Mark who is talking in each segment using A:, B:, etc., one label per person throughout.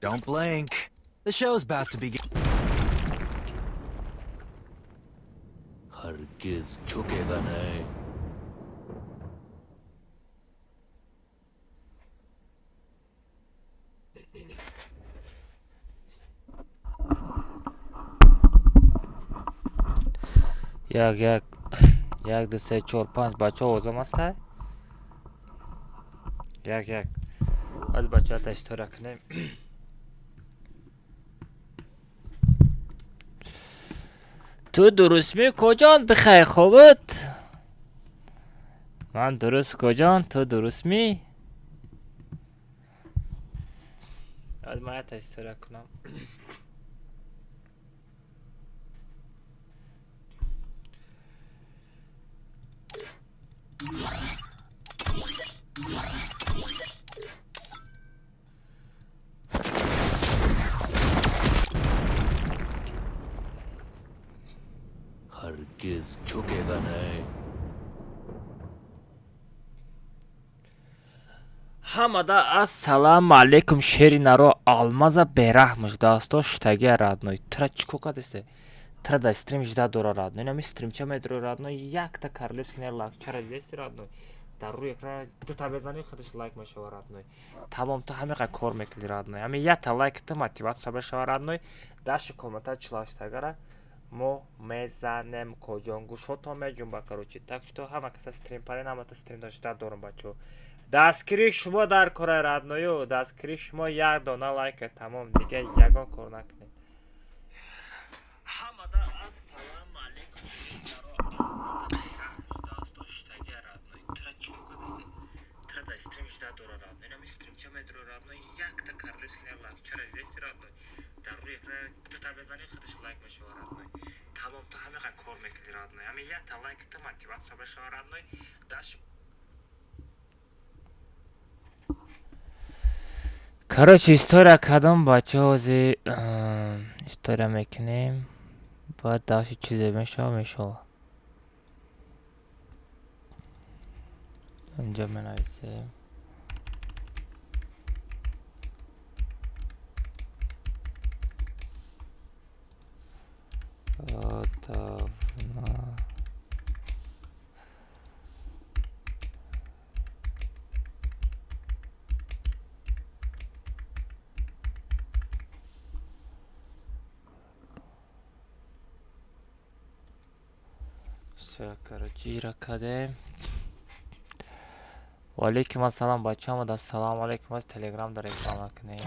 A: Don't blink. The show's about to begin.
B: हरगिज झुकेगा नहीं. یک دو سه چهار پنج بچه ها اوزم هسته. یک از بچه ها تشتره کنیم. تو درست می کجان بخیر خوبت؟ من درست کجان تو درست می؟ از من تشتره کنم. हरगिज झुकेगा नहीं. Hamada assalamu alaikum шери наро алмаза берахмыш дасто штаги радной тра чикока десе тра да стрим жда дора радной нами стримча медро радной якта карлескине лакчара десе радной дар рӯи экран та безани худаш лайк мешава радной тамом то ҳамиқа кор мекунӣ радной ами якта лайк та мотиватсия бешава радной даши коммента члаштагара мо мезанем коҷон гушото меҷумба короче так что ҳама каса стрим паре намата стрим дашта дорум бачо дастгири шумо дар кораи радною дастгири шумо як дона лайка тамом дига ягон кор накунед. ҳамада ассалому алайкум дасто штаги радной тра чикока десе тра да стрим жда дора радной нами стримча медро радной якта карлескине лайкчара десе радной дар рӯи экран та безани худаш лайк мешава радной тамом то ҳамиқа кор мекунӣ радной ами якта лайк та мотиватсия бешава радной даш. Короче, история кадом бачози история мекунем. Бояд даши чизе мешава. Инҷа менависем. Короче, ракаде. Валейкум ассалам бачаам да салом алейкум аз телеграм да реклама кунем.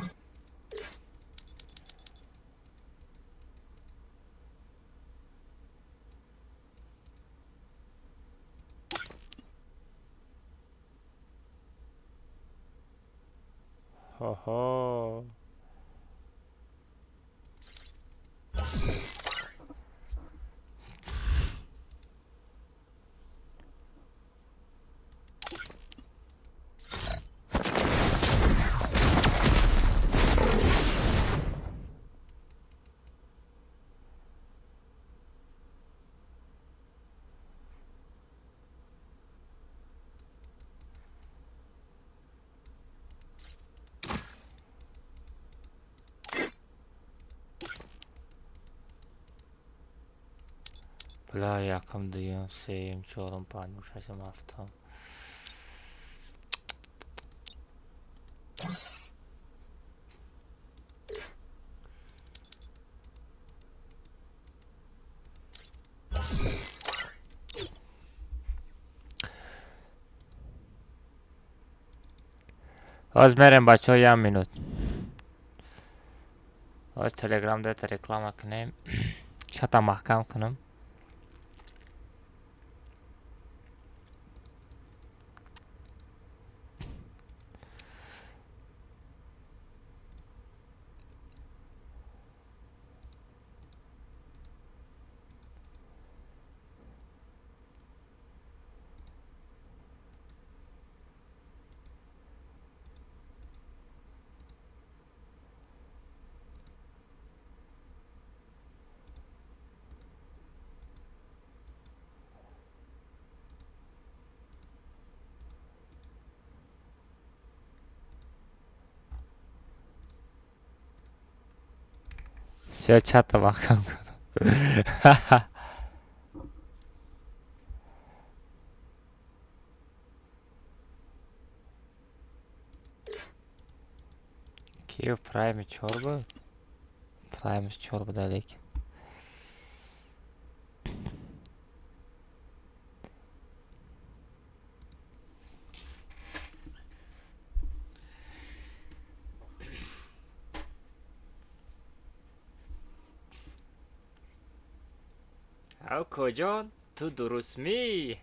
B: Хо-хо. Бля, якам дуюм, сеюм, чорум, панюм, шашам, ҳафтам. Аз мерем бачаҳо 1 минут. Аз телеграм да реклама кунем. Чата маҳкам кунам. Все чата махкам кардам. Киев прайми 4 буд? Праймиш 4 буда лекин. او کجان؟ تو درست می؟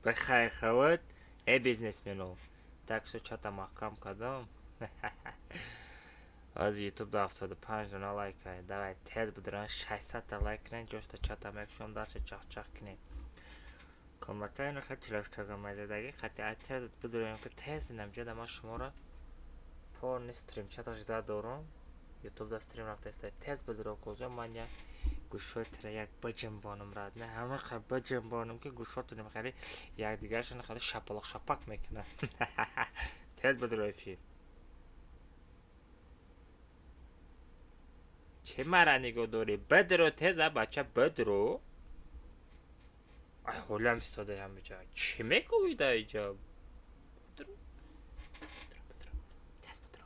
B: بخیر خود ای بیزنسمنو. تکسو چتا محکم کردم. از یوتیوب دا 75 دونه لایک های. давай تیز بدرن 600 تا لایک کنین. جوشتا چتا مکشون داشت چاق چاق کنین. کامنتای اینو خیلی چلاشتاگم مزدگی قطعا تیز بدرن که تیز نمجه دما شما را پورن استریم چتا جدا دارم. یوتیوب دا استریم رفته است تیز بدرو کجا من یا گوشوت را یک بجنبانم راد نه همه خب بجنبانم که گوشوتونم خیلی یک دیگرشون خیلی شپلق شپک میکنه. تیز بدرو فیلم چه مرا نگاه داری؟ بدرو تیزه بچه بدرو. ای هولم ساده همه جا چه میگویی در اینجا؟ بدرو تیز بدرو.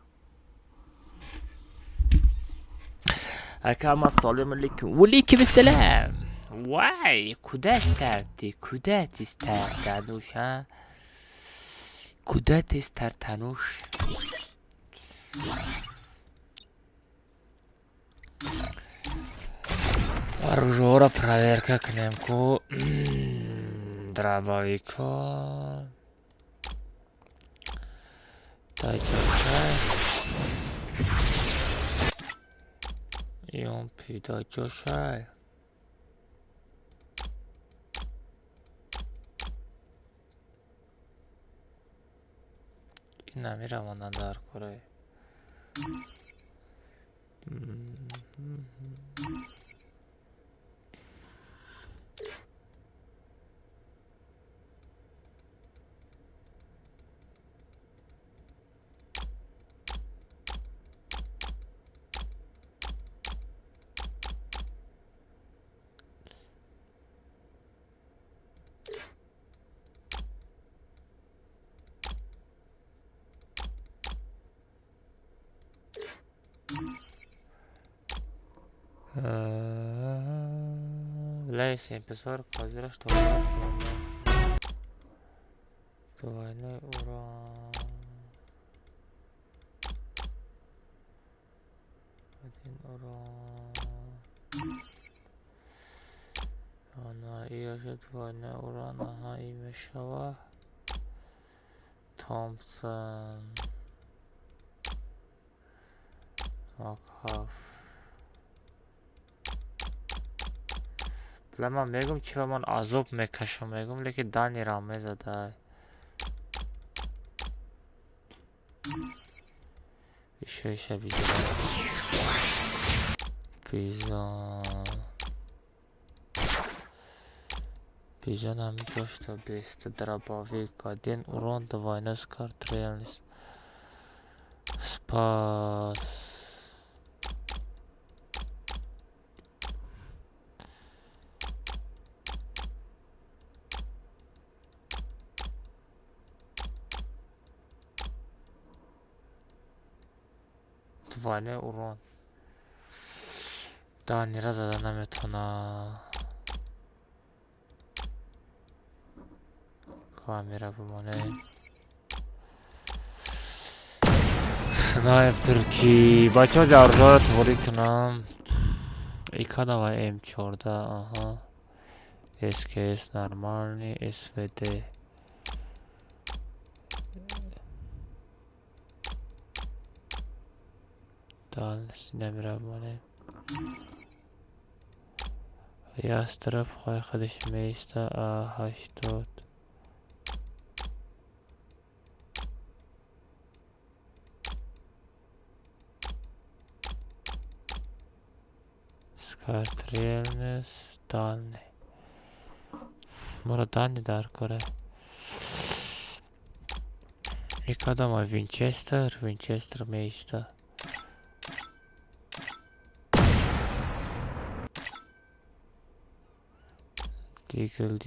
B: اکا سلام علیکم. وعلیکم السلام. وای کودت کردی کودت استر تنوش ها کودت استر تنوش. Оружие проверка кнемку. Дробовика. Дайте чай. Ёмпи, дайте чай. И намерам она дар курай. Являясь эпизодом, поверил, что двойной урон. Один урон. Она и уже двойной урон. Ага, имя Шава. Томпсон. Макхаф. من میگم چرا من عذاب میکشم میگم لیکن دانی را میزده ایشه بیزان همی گشتا بیست درباوی کادین اوران دوینس کارت ریالنیست سپاس دوانه اوران دانی را زده نمیتونه کامیرا بمانه سنایپر کی بچه ها جارجا را توری کنم ایکا دوای M14 آها SKS نرمالنی SVD دالنس نمیره بمانه یا از طرف خواه خودش میسته 80 سکارت ریلنس دالنی مرا دانی در کره یک آدم های وینچستر میسته دیگل.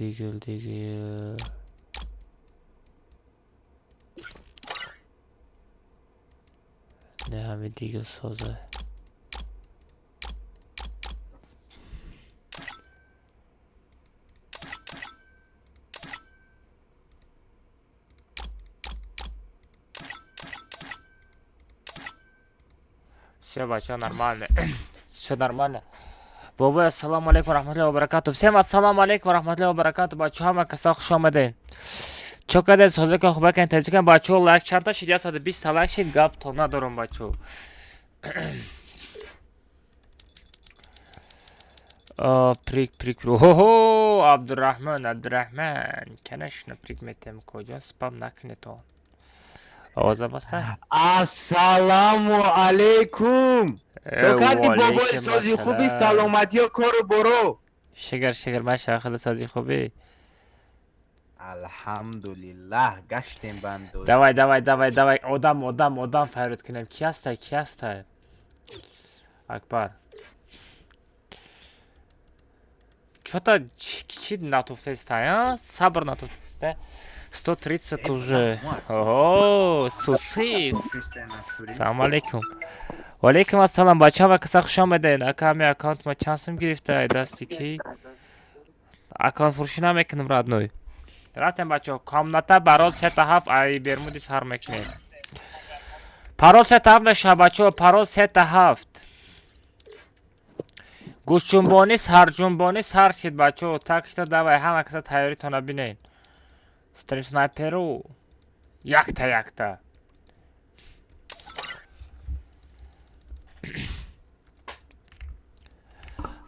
B: نه همه دیگل سازه. Все, бача, нормально. Все нормально. بابا السلام علیکم و رحمت الله و برکاته. всем السلام علیکم و رحمت الله و برکاته. بچه همه کسا خوش آمدین. چو کده سازه که خوبه کن ترجیح کن بچه ها لایک چند تا شید یا 120 تا لایک شید گفت تا ندارم بچه ها. پریک رو هو عبدالرحمن کنش نپریک میتیم کجا سپام نکنه تو آوازه بسته.
C: السلام علیکم. تو کردی بابای سازی خوبی سلامتی و کارو برو.
B: شگر من شاخل سازی خوبی.
C: الحمدلله گشتیم بندو.
B: دوای آدم فرود کنم. کی هست اکبر что-то чуть натуфтесте, сабр натуфтесте. 130 уже. Ого, суси. Салам алейкум. و علیکم السلام بچه ها و کسا خوش آمدین. اکا همه اکانت ما چند سوم گرفته دستی کی اکانت فروشی نمیکنم رادنوی رفتیم بچه ها کامناتا برال 37 ای برمودی سر میکنیم پارول 37 نشه بچه ها پارول 37 گوش جنبانی سر شید بچه ها تاکشتا دوای همه کسا تیاری تانه بینین ستریم سنایپرو یکتا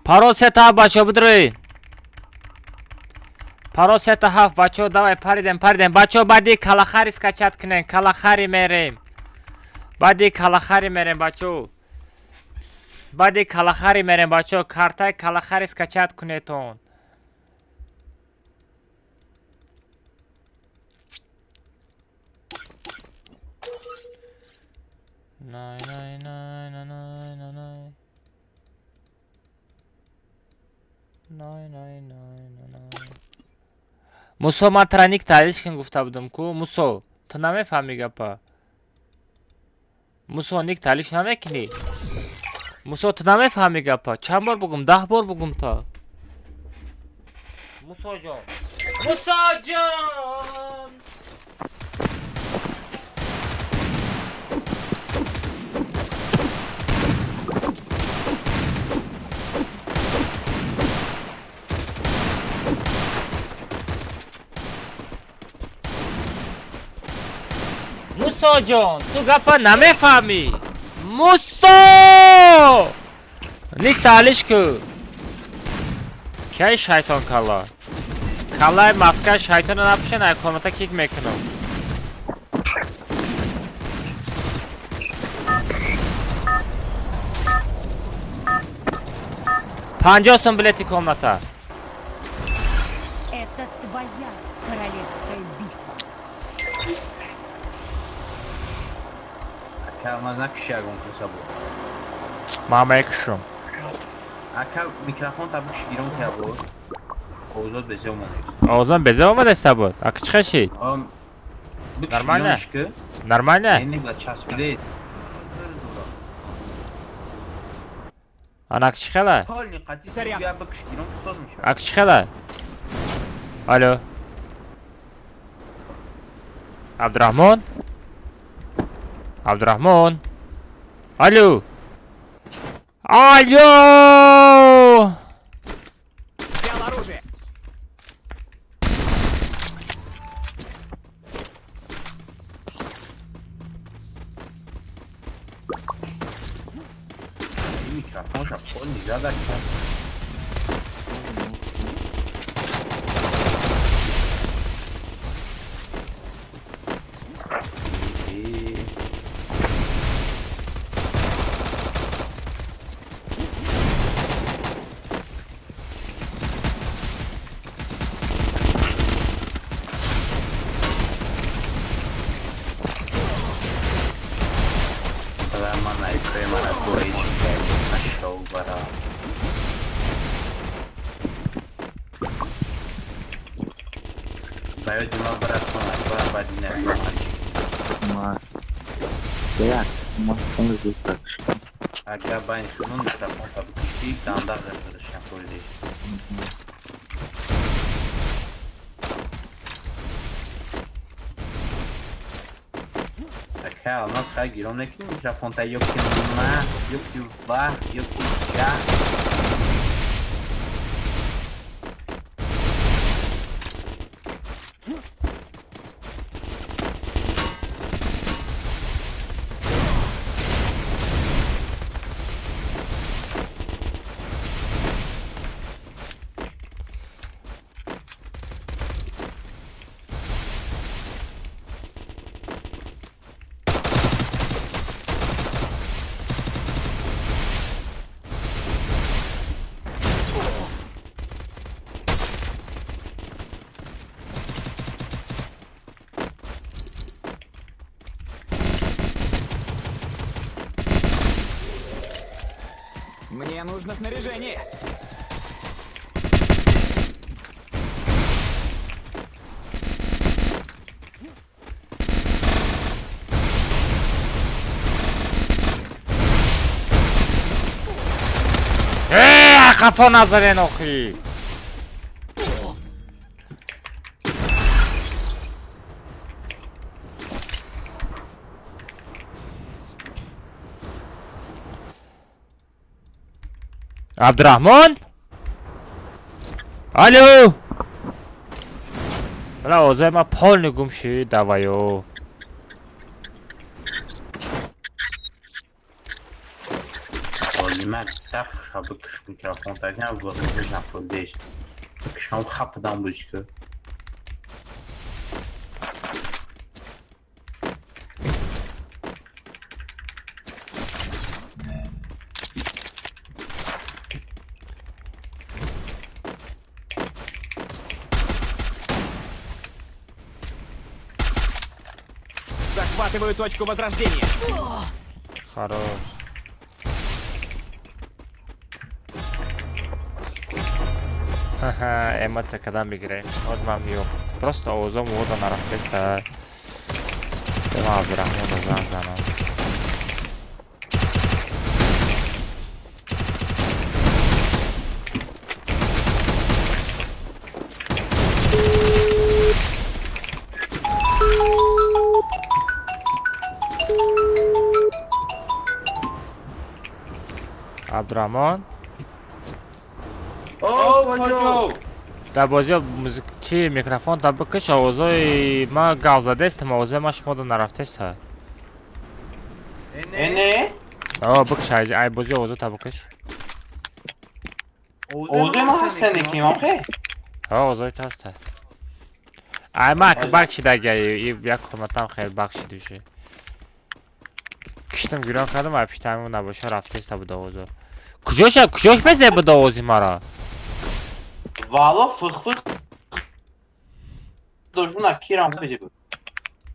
B: پارول 37 بچه ها بدروین پارول 37 بچه ها دوای پریدیم بچه ها بعدی کلاخاری سکچت کنین کلاخاری میریم بچه ها بعدی کلاخاری میریم بچه ها کارتای کلاخاری سکچت کنیتون نای موسو من ترانیک تعلیش کن گفته بودم کو موسو تو نمیفهمی گپا موسو نیک تعلیش نمیکنی موسو تو نمیفهمی گپا چند بار بگم 10 بار بگم تا موسو جان موسو جان تو گپا نمیفهمی موسو نیک تعلیش کو کی شیطان کلای مسکه شیطان نپشه نه کامنتا کیک میکنم 50 сом билети комната.
D: Это твоя королевская битва.
C: Kalmaz nakşiyagon kasabo.
B: Mama ekşim.
C: Aka mikrofon tabii ki giron kabo. Ozod beze olmadı.
B: Ozan beze olmadı sabot. Akı çıkaşı.
C: Нормально?
B: Нормально?
C: Yeni bir çaspide.
B: Ana akı çıkala.
C: Polni qatisi bir bakış giron sozmuş.
B: Akı çıkala. Alo. Abdurrahman? Abdurrahman? Alo. Alo.
A: Взял оружие.
C: Mikrofon şapkon güzel de.
E: باید ما برات کنم باید نه
F: ما ya maçtan zıpladık.
E: اگر باید خونون میکروفون تا بکشی دانده غرغرشن کلی اگر الان خیلی گیرم نکنی میکروفون تا یکی ما یکی با یکی جا
G: Мне нужно снаряжение.
B: خفا نظرین آخی عبدالرحمن الو بلا اوزای ما پال نگم شی دوایو
E: من دفع ها بکش میکروفون تا نه وقتی نفردیش بکشم خپدم بوش که
G: Захватываю точку возрождения.
B: خراش эмоция когда бегре вот мам ё просто озом вода нарафтеста тема Абдурахмон занзана Абдурахмон در بازی موزیک چی میکروفون تا بکش آوازای ما گاو زده است آوازای ما شما دو نرفته است
E: اینه؟
B: بکش ای بازی آوازای تا بکش
E: اوزای ما هستن یکی ما خیلی؟
B: آوازای تا هست ای ما که بخشی دیگه یک خدمتم خیلی بخشی دوشه کشتم گیران کردم و پیشترمون نباشه رفته است بود آوازا کجاش بزه بود آوازی ما را
E: والا فخ دورجون کیرم بجه بود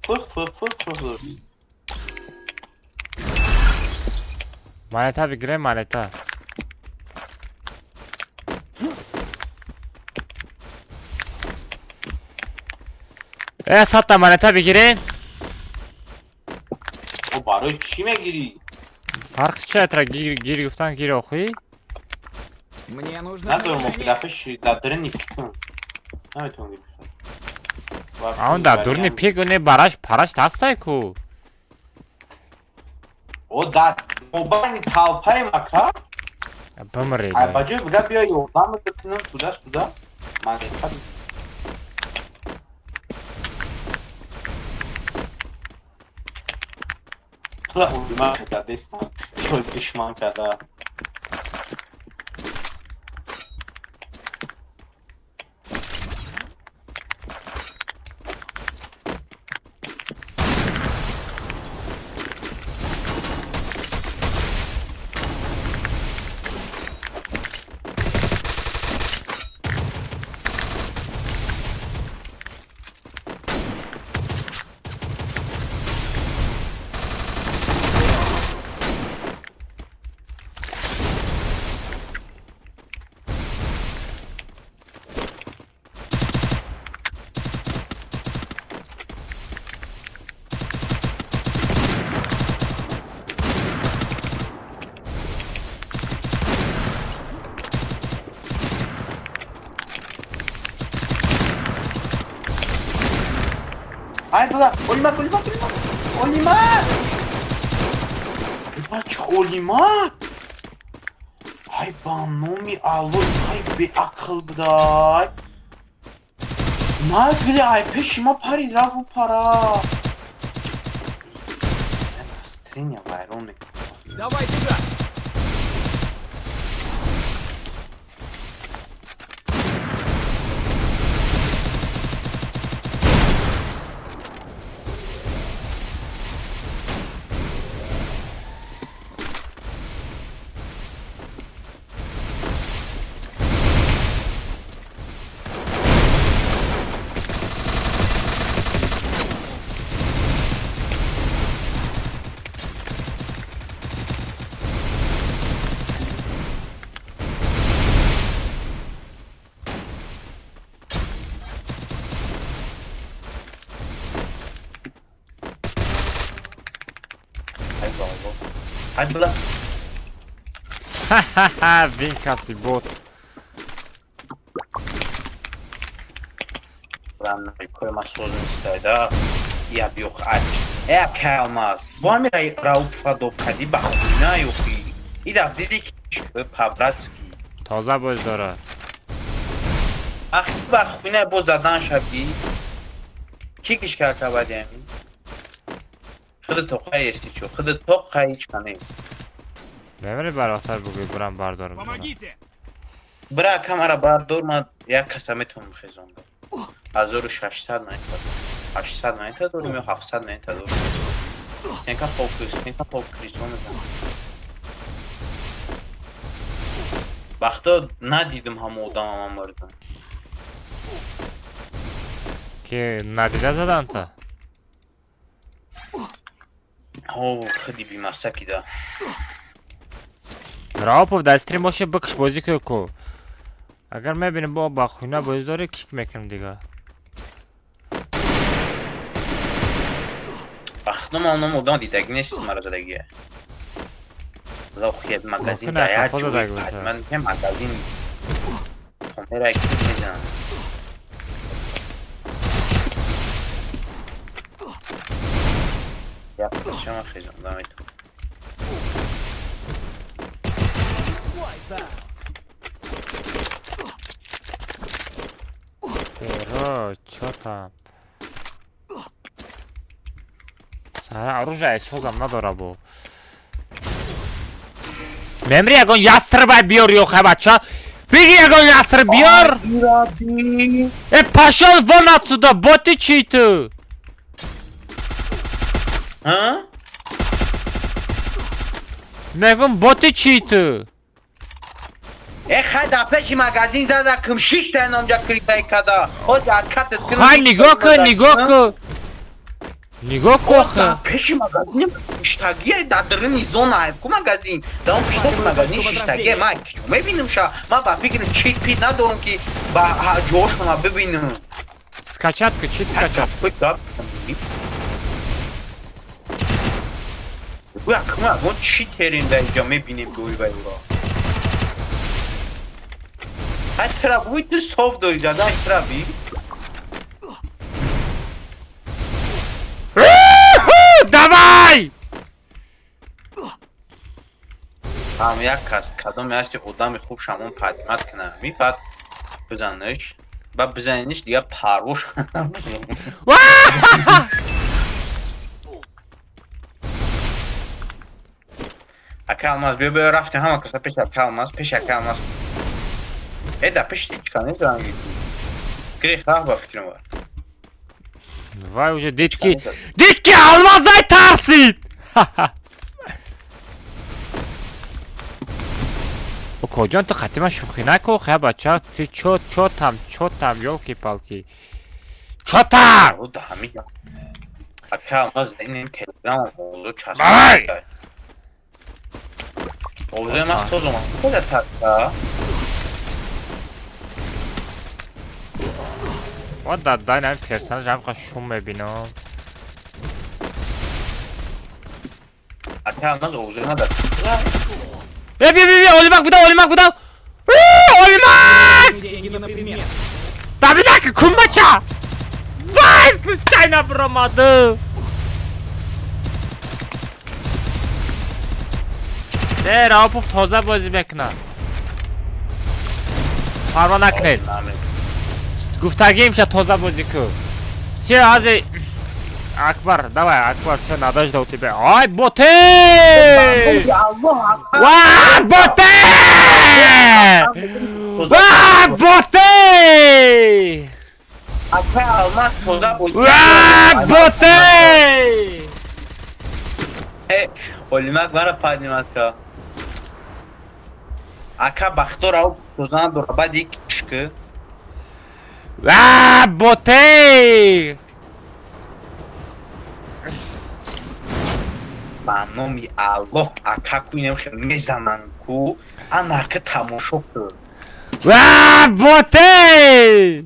E: فخ دور
B: مانتا بگیره مانتا ساتا مانتا بگیره
E: او برای چی میگیری؟
B: فرق چه اترا گیر گفتن گیر آخوی؟
G: Мне нужно
E: ندارم که
G: снаряжение.
E: دفعش در درنی پیکن نمیتونم گیرم
B: اون در دورنی پیگونه براش پرش دستای کو
E: او در موبایل تالپای مکا
B: بمرید
E: ای بجای بگه بیا یوردم بکنم تودا من خیلی خدا اونجا کرده دستم شوی پشمان کرده Ай, бля, Олимат. Олимат! Бача, Олимат! Ай, ба номи Аллоҳ, ай беақл будай. Нагли, ай пеши ма пари рафу пара. Стреня вайроне.
G: Давай туда!
E: Ай, баба. Ай, бля.
B: Ха-ха-ха, Винкаси бот.
E: Ладно, какой сложность да? Я бью хач. Калмаз. Вами рауфадо кади бахуна юхи. Ида диди павратски.
B: Тоза боздора.
E: Ах, бахуна бо задан шаби. Чикиш карта бадем. Хыды тоқай ести чо. Хыды тоқай чкане.
B: Бемри барохтар бугуй бурам бардорум.
G: Помогите!
E: Бра камера бардор ма як касаметон мхезонда. 1600 нета. 800 нета дорум ё 700 нета дорум. Нека фокус онда. Вақто надидим ҳамо одамам мардам.
B: Ки надида заданта?
E: О, хыди бимасаки да.
B: Раупов да стрим боше бакш бозӣ ку. Агар мебинем ба хуна боздори кик мекунем дига.
E: Вақто ман одам дидаги нест мара задагия. Лохият магазин да я ҷой ман ке магазин камера ки мезанам. Я шама хизам дамет.
B: Ро, чё там? Сара оружие созам надора бо. Мемри ягон ястрба биёр ё хабача. Биги ягон ястрб биёр. Пошёл вон отсюда, боти чи ты?
E: А?
B: Мегум боти чи ты?
E: Хада пеши магазин зада кум 6 та намҷа критай када. Ҳоз акат
B: Хай нигоҳ кун. Нигоҳ кун.
E: Пеши магазин штаги дадрини зона ку магазин. Дам пеши магазин штаги ма мебинам ша. Ма ба фикр чит пит надорум ки ба ҷош ма бибинам.
B: Скачатка, чит скачатка.
E: Як ма вон чит теринда инҷа мебинем гӯйва уро. Ай трабуй ты сов дори дада ай траби.
B: Давай!
E: Там як кас кадом ясти одами хуб шамон падмат кна. Мифат бизаниш. Ба бизаниш дига парвош. Акалмаз бебе рафти ҳама каса пеш акалмаз. Эда пешти чкане занги. Грех ба фикрам бар.
B: Давай уже дитки алмазай тарсид. Коҷон ту хатима шӯхӣ накун хая бача ти чо там ёлки-палки. Чо там?
E: О да ҳамин. Акалмаз ин телеграм озо част. Озо мас тозом. Кода та.
B: Вот да нам персонаж ҳамқа шум мебинам.
E: Акалмаз озо нада.
B: Бе, Олимак буда. Олимак!
G: Деньги на предмет!
B: Да бинаки кун бача. Вай Случайно vuramadım. Ne Raufov toza bozی بکنه. پروا نکنید. گفتگیم شه توزه بازی کو. چه از اکبر давай اکبر چه نداشت دوتی به. آی بوته! واه بوته! واه بوته!
E: Aka almaz toza bozdu.
B: واه بوته!
E: Olimak var padnimatka. Aka bakhtor au tozan dorabadik çıkı.
B: واه بوته!
E: Banomi Allah aka kuinem khme zaman ku anaka tamoshoktu.
B: واه بوته!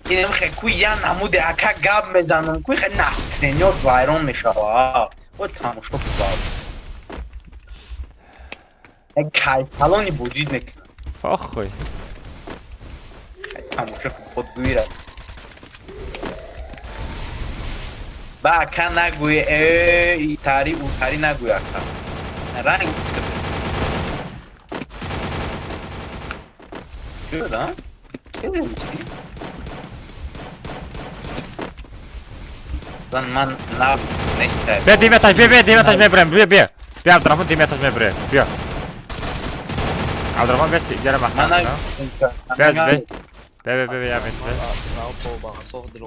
E: اینم خیلی کوی یا نمود اکا گاب میزنم کوی خیلی نسترینیات وایران میشه و تماشا بزار یک کایتالانی بوجید میکنم
B: آخوی
E: خیلی تماشا خود دویره با اکا نگوی ای تاری او تاری نگوی اکا رنگ شده ها؟ چه دیمیسی؟ Lan man nav neyse.
B: بیا دیم اتاش بیا دیم اتاش میبرم بیا عبدالرحمن دیم اتاش میبره بیا عبدالرحمن بسی گره
E: Mana
B: محمد بیا بیا بیا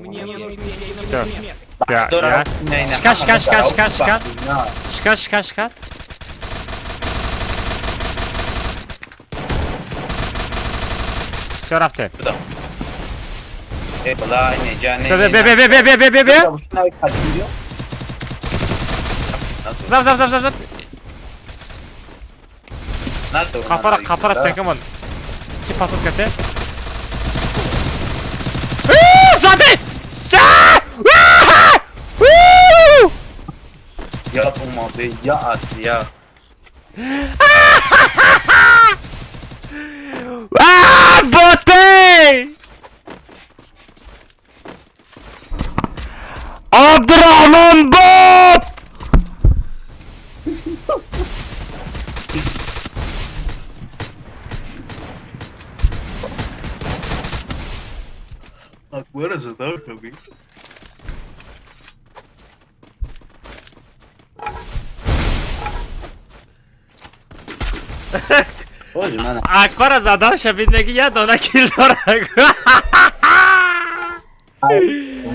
G: Мне нужны
B: Всё.
G: предметы.
B: شکر все رفته
E: Bala ne canı.
B: بیا زب
E: Nasıl?
B: kafara stenkaman چی پاسوت کرده زده
E: Yapma be ya at ya.
B: بوته عبدالرحمن بوت
E: Bak bu arada da tabii. Oğlum ana.
B: اکبر زدم شبیدنگی یه دانه کیل داره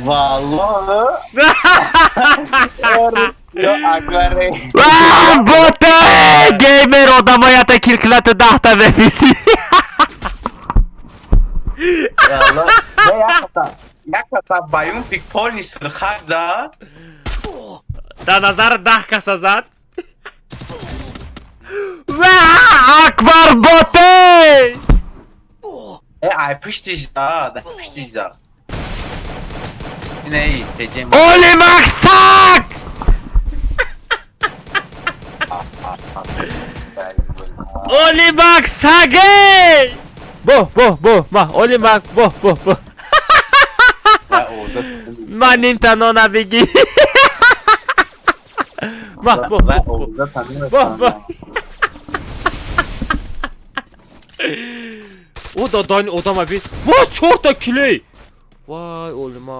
E: Vallahi. Ya akvare.
B: بوته گیمر odamaya da kilklatı dahta bebidi
E: Vallahi. Ya kata bayım pikpoli sırkhaza.
B: da nazar dah kasa zad اکبر بوته
E: Ay piştiş da piştiş da. Ne iyi diyeceğim.
B: اولی مکسک اولی مکسگه بو ما اولی مک بو
E: Ya orada.
B: من اینترنو نبیگی ما
E: Ben
B: بو
E: orada tanıyorum.
B: بو O da dani odama bir vay çorta kiley vay olma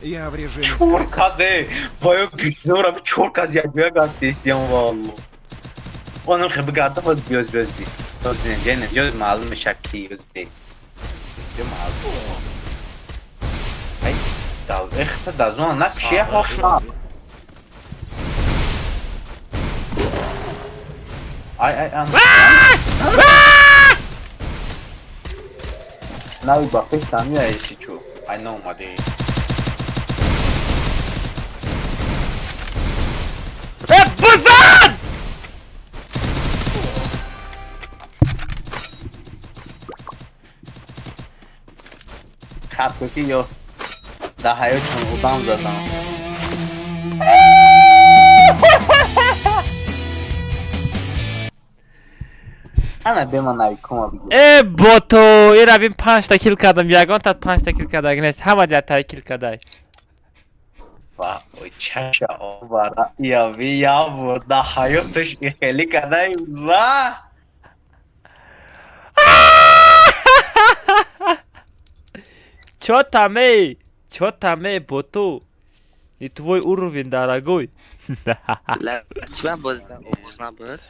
G: Я в режиме
E: Çorkaze. Bayağı güçlü bir çorkaz yapıyor gazete istiyorum vallahi. Onun gibi gazete var göz değil. Göz malum şakki göz değil. Göz malum. Ay, dal echt da zon nak şey hoşma. Ay an. Now bak hiç tanıyor ya şu. I know my day.
B: buzan
E: Kapıki yok. Daha yok utan zaten. Ana be man ayıkoma bir.
B: boto این رویم 5 تا کیل کردم یگان تا 5 تا کیل کردم نیست همه در تا کیل کردم
E: Va, o çaşa o var ya bir ya bu da hayatış iheli kadar va.
B: Чё там, бото? И твой уровень, дорогой.
F: Лачба бозда обурна боз.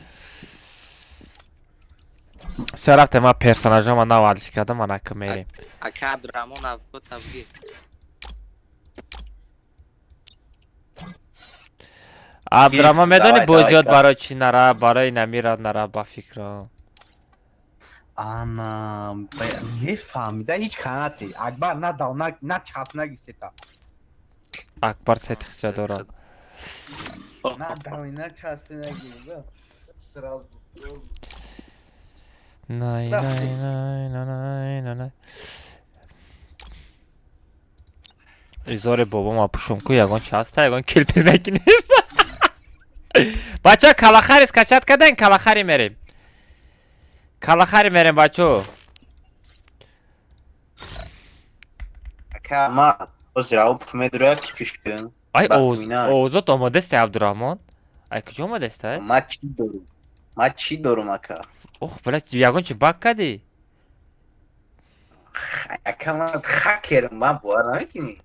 B: Все рафте ма персонажама навариш кардам, ана ка мерим.
F: Ака Абдурамон авко табги.
B: Абдурахмон медони
E: давай,
B: бозиёт
E: давай.
B: барои чӣ нара, барои намирад нара ба фикрам.
C: Anam, nefahmida hiç kanati. Akbar na dav na çasna giseta.
B: Акбар сетихча дорад.
C: Na dav na çasna giseta. Сразу.
B: Най. Изори бобома пушумку ягон часта, ягон килпи мекинем. Бача калахари скачат кадан, калахари мерем. Калахари мерем, бачо.
E: Aka ama o zirav pümedura kişkin.
B: Ай,
E: Бах,
B: Оуз,
E: минай.
B: Оузот омодасте, Абдурахмон? Ай, куҷо омадасте?
E: Ma çi dorum aka.
B: Ох, блядь, ягон чӣ бак кардӣ?
E: Aka ma hakerim ma bu ara mekini.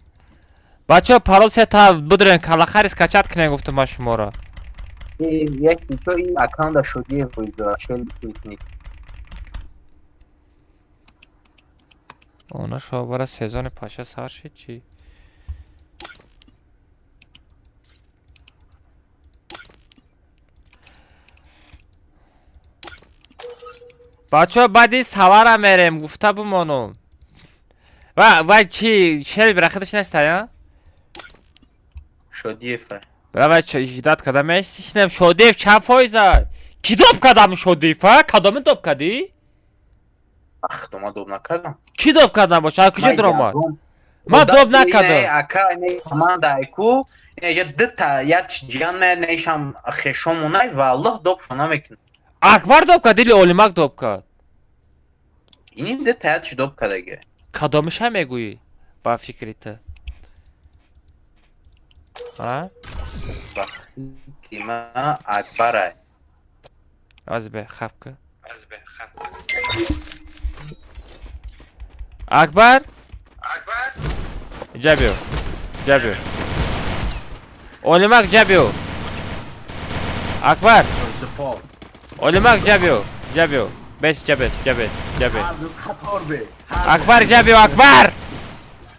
B: Бачо, паролсета будурен, калахари скачат кунем, гуфтам ба шуморо.
E: Yeki to in akanda şodiye koydu. Şöyle bir
B: Она шо бара сезони паша сар шид чӣ? Бачо, баъди савара мерем, гуфта бимонум. Ва чӣ, шел бирахидаш неста, я?
E: şodiye fe.
B: Ва жиддат када мешинем, Шодиев чанд фоиза? Ки доб кардам Шодиев, а? Кадоми доб кардӣ?
E: Ah doma dom nakadam.
B: Ки доб кардам боша, а куҷо дурома? Ман доб накардам.
E: Aka ne komanda ku ya dita ya cihan me ne şam xeşom onay ve Allah dop şuna mekin.
B: Акбар доб кард, или Олимак доб кард?
E: İnin de tayat dop kadage.
B: Кадомиша мегӯӣ ба фикри ту? А?
E: Kima akbara.
B: Азбе хапка. Акбар? Ҷабиё. Олимак ҷабиё. Акбар. Олимак ҷабиё. Бес ҷабет.
C: Kator be.
B: Акбар ҷабиё, Акбар!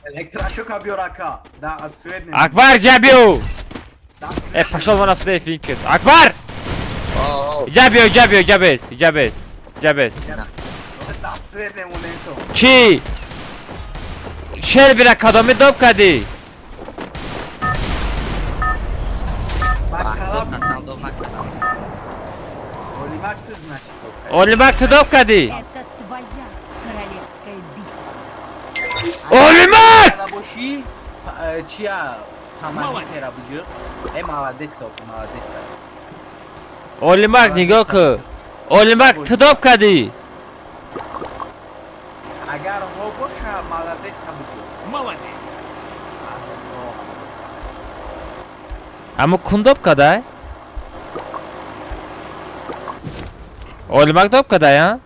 C: Elektraşok yapıyor aka. Da Sweden.
B: Акбар ҷабиё. Пошёл вон отсюда, финкес. Акбар! Ҷабиё, ҷабес.
C: Da Sweden uneto.
B: Чӣ? Шел бира кадоми доб кардӣ?
C: Bak şarap.
F: Насавдов накардам.
C: Olimak kız значит.
B: Олимак ту доб кардӣ?
D: Это твоя королевская битва.
B: Олимак!
C: Kada boşi çiya tamam tera bucu. Молодец, молодец.
B: Олимак нигоҳ кун. Олимак ту доб кардӣ?
C: Agar ho boşa молодец bucu.
G: Молодец.
B: Аммо кун доб кардай? Олимак доб кардай, а?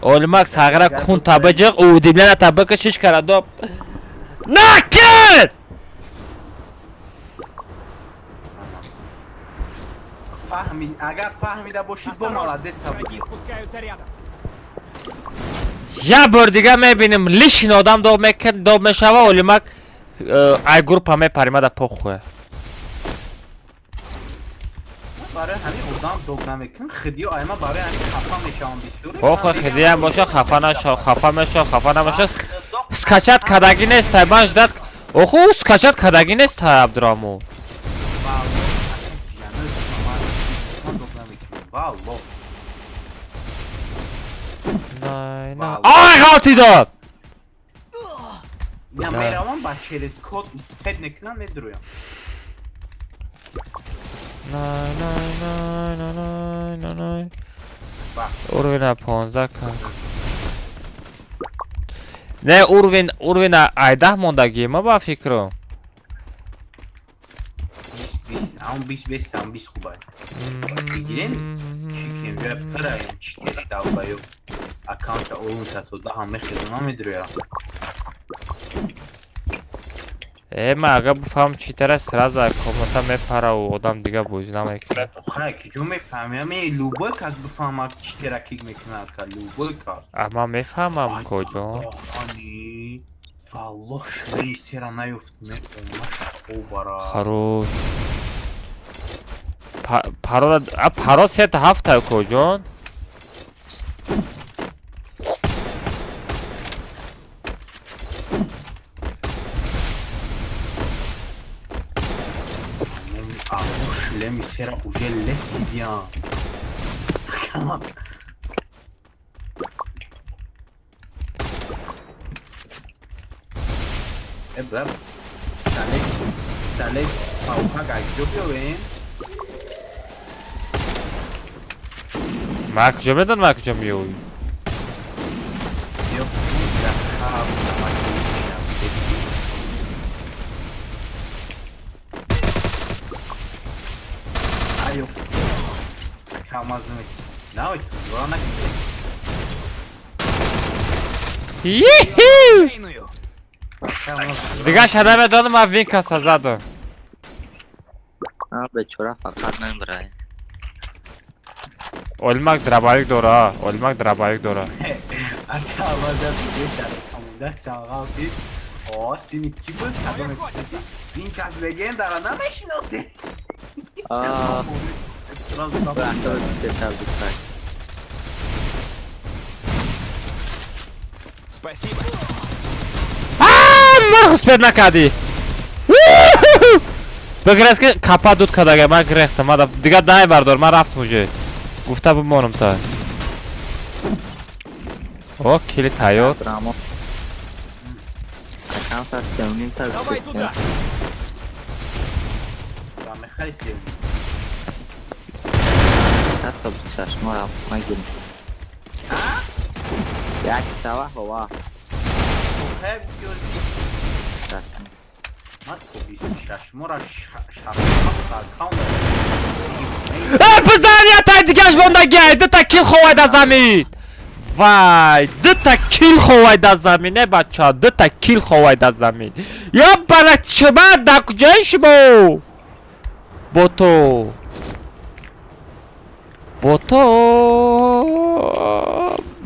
B: Олимак сағира кун табиҷиқ, удиблана табиқи 6 кара доб. Накир!
C: Agar fahmida boşi bu молодец
G: Враги
C: bucu.
G: спускаются рядом.
B: Я бор дига мебинем лишин одам доб мешава, Олимак ай группа мепарима да похуя.
C: Barı hani oradan dognamekin xidiyo ayma barı hani kafa meşan bisuri.
B: Похуя хидиям боша, хафа нашо, хафа намешо. Скачат кадаги нестай, ман ждат. Оху, скачат кадаги нестай, Абдурахмон.
C: Vallo.
B: Най. Ай, хати дод!
C: Ya meraman bak через kod istednekten ne duruyor?
B: Най. Urvin 15 kanka. Ne Urvin 18 موندگی ما با فکرم.
E: 20 اون 20 هم 20 خوبه. بگیرین چیکیم ویب ترایم چیتی داوبایو. اکانت اون ساتو ده هم خدمت میدریا.
B: ما اگه بفهم چی تر است رازا کاملا میپره و آدم دیگه بوج نمیکنه.
E: خیلی که جو میفهمیم لوبوی که از بفهمم چی ترکیب میکنه که لوبوی که.
B: اما میفهمم کجا.
E: آنی والله شوی سیرا نیفت میکنه او برا.
B: خروش. پرا 3-7 کجا؟
E: Le misera уже laisse bien. Bro, sale pausa gajo bem.
B: مکجا بدن مکجا میوی.
E: Eu já tava na máquina. Aí eu calma não, eu vou na
B: یهو.
G: Шейную.
B: دیگه شدم دادم و وین کسا زدم.
F: به چورا فقط نمیبره.
B: Olmak drabayık dora. Olmak drabayık dora.
E: Acaba da deixa a chamar aqui. Ó, se me tipo
G: Новые охотятся.
E: Vinkas legenda ela não mexe não sei.
F: Aaa. Bıraktı tesadüfen.
G: Спасибо.
B: Marcus ped nakadi. بگرس که کپا دود کداگه من گرفتم من دیگه دای بردار من رفت موجه گفته بمانم تا او کلی تایو
F: Drama. Akan saçlarının
G: Давай
F: tabii.
G: туда.
E: Tá me pareceu.
F: Hatta bu şaşma yapma gibi. Ya ki sabah hava.
E: Corrego que eu
F: Şaşma.
E: mato bicho şaşmora şaşmora calma.
B: بزن یا تا دیگه اش بوندگی دو تا کیل خواه در زمین وای دو تا کیل خواه در زمین نه بچه ها دو تا کیل خواه در زمین یا برات شما در کجای شما بوتو بوتو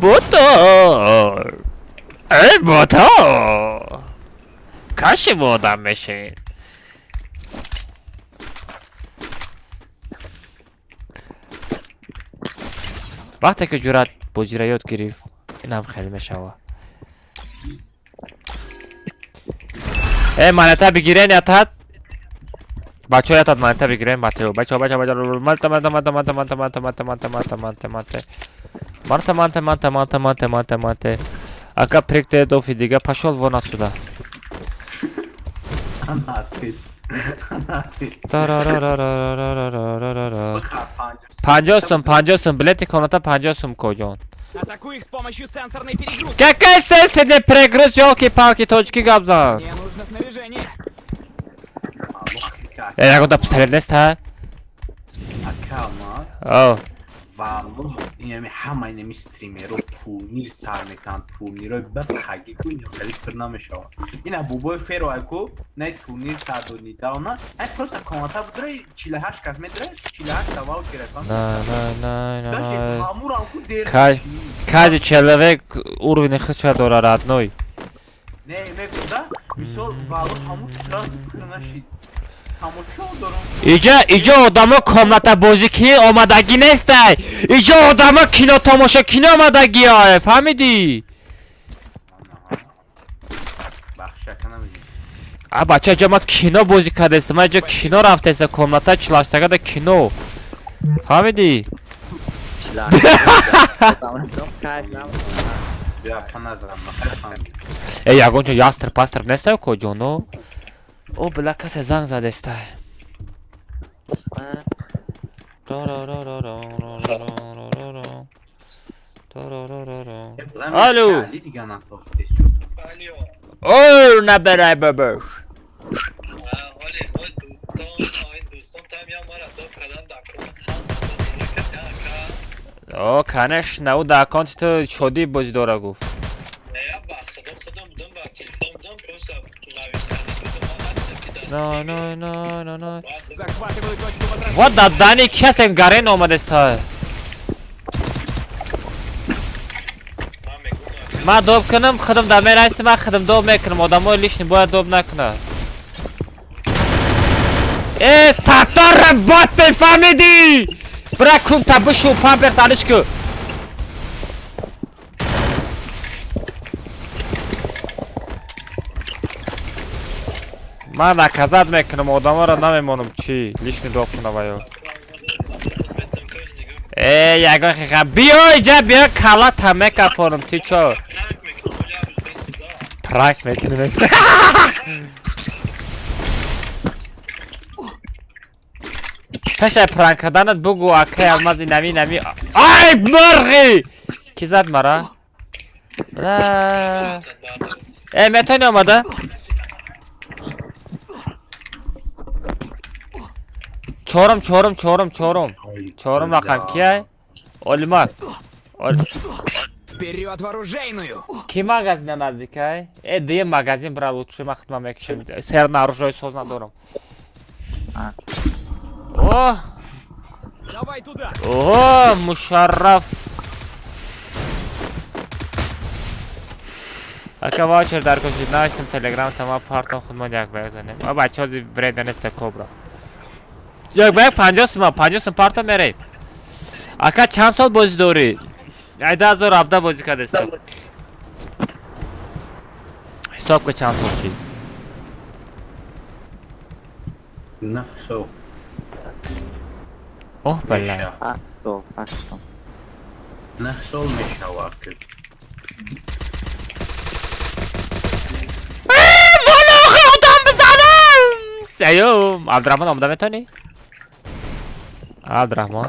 B: بوتو ای بوتو کاش بودم بشین وقتی که جرات بوجی را یاد گرفت این هم خیلی میشوه مانتا بگیرین یاتد بچه ها یاتد مانتا بگیرین بچه ها مانتا اگه پرکته دوفی دیگه پشول وان отсюда
E: Anate. Anate.
B: پنجاه سوم بلیتی کاناتا 50 سوم کجان
G: Атакуй их с помощью сенсорной перегрузки.
B: какая сенсорная перегруз елки-палки точки габза
G: Мне нужно снаряжение.
B: я куда пистолет нест ها
E: Calma.
B: او
E: Vallahi yani همه نمی استریمرو تورنیر سر میتن تورنیرای بخگی کو اینو خیلی کرنا میشه اینا بوبای فیرو اکو نه تورنیر سر دو نیتا اونا ای پروستا کاماتا بودره 48 کس میدره 48 تاواو گرفتن
B: نه
E: داشتی همور انکو دیر
B: каждый человек уровень хча дора родной
E: نه میگودا مثال والله همور سراز کرنا شید
B: اینجا آدما کاملا بازی کی آمدگی نیست اینجا آدما کینو تماشا کینو آمدگی ها فهمیدی بچه اینجا ما کینو بازی کرده است ما اینجا کینو رفته است کاملا چلاشتگه ده کینو فهمیدی ای یگونجا یاستر پاستر نیسته کجانو او بلک کسی زنگ زده است Alo.
E: Ali دیگه نخواست شد.
B: او نه برای باباش او کنش نه او در اکانت تو شدی بازی داره گفت نه نه نه نه نه
G: Захватываю точку возрождения.
B: و دادانی کسی گرین آمده است ما دوب کنم خودم دمی رایستی من خودم دوب میکنم آدم های لیش باید دوب نکنه ای ستار بات فهمیدی برای کم تبشو پامپرس علش که من نکزد میکنم آدم ها را نمیمونم چی لیش دوب کنه باید ای یگاه خیخه بیا اینجا بیا کلا تمه کفارم تی چو پرک میکنه پشه پرک کردنت بگو اکی المازی نمی آی مرغی کی زد مرا؟ ای میتونی آمده؟ چهارم رقم کیه؟ اولمک
G: Вперед в оружейную!
B: کی مغازین نزدیکه؟ ای دیگه مغازین برای لوتشی من خدمه میکشم سر نروژای سوز ندارم اوه
G: Давай туда!
B: اوه مشرف اکا واچر در کشید نوشتم تلگرام تمام پارتان خودمان یک بیگ زنیم و بچه ها برید نسته کبرا یک بیگ 50 سوم پارتان میرید اکا چند سال بازی داری؟ 2017 بازی کرده است حساب که چند سال شید
E: نه شو
B: اوه بله
F: هشتم
E: نه شو میشه واقعا
B: مالوخی خودم بزنم سیوم عبدالرحمن آمده میتونی؟ عبدالرحمن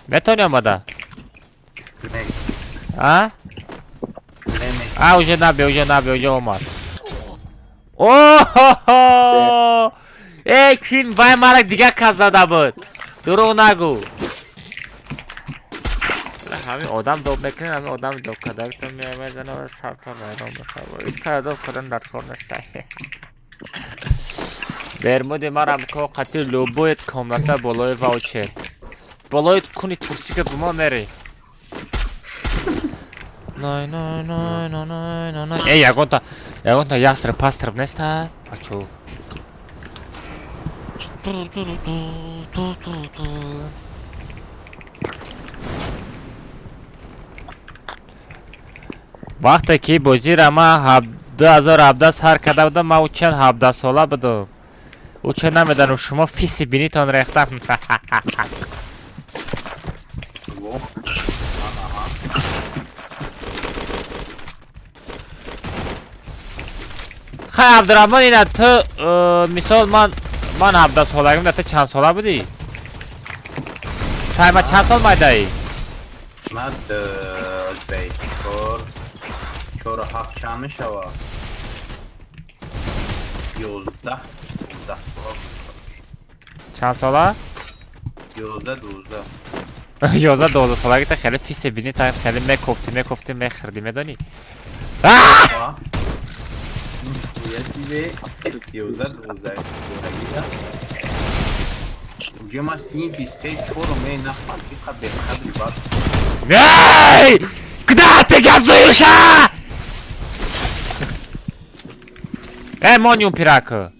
B: میتونی آمده؟ ها؟ اوجه نبی اومد اوه ای کین وای مرک دیگه کس زده بود دروغ نگو همین آدم دوب میکنه همین آدم دوب کده تو میزنه و سر تا میرام بخواه این کار دوب کدن در کار نشته برمودی مرم که قطعی لوبویت کاملتا بالای واوچر بالایت کنی ترسی که بما میری نه ای یکون تا یستر پستر نیسته بچو وقتی که بازی را ما 2017 سر کرده بودم ما او چند 17 ساله بودم او چه نمیدن و شما فیسی بینیتان ریختم خیلی عبدالرحمن اینه تو مثال من 17 ساله گم تو چند ساله بودی؟ تو چند سال مایده ای؟
E: من از بی چور هفت چند میشه و 11 سال
B: چند ساله؟
E: 12
B: 12 ساله تو خیلی فیس بینی تا خیلی میکفتی میخردی میدونی؟
E: یه چیزی 12 اونجا ما سین فیسته شورو می نخواد که خب بخبری باید
B: ای! Куда ты газуешь, а? Эй, моню пирака.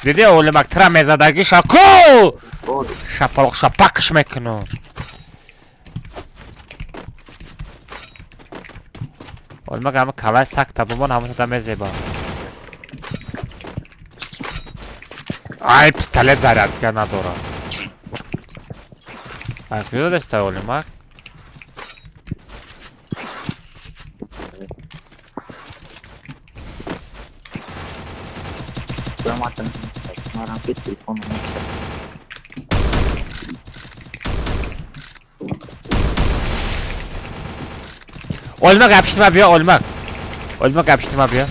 B: Диди о'limak tramezadagi shaku. Shapaloq shapaqsh mekunu. O'limak ham kalay sakta bumon ham tamezeba. Ay, pistolet зарядка надора. А где это о'limak?
F: Orang itu pun
B: Olmak yapıştırma bir olmak. Olmak yapıştırma bir.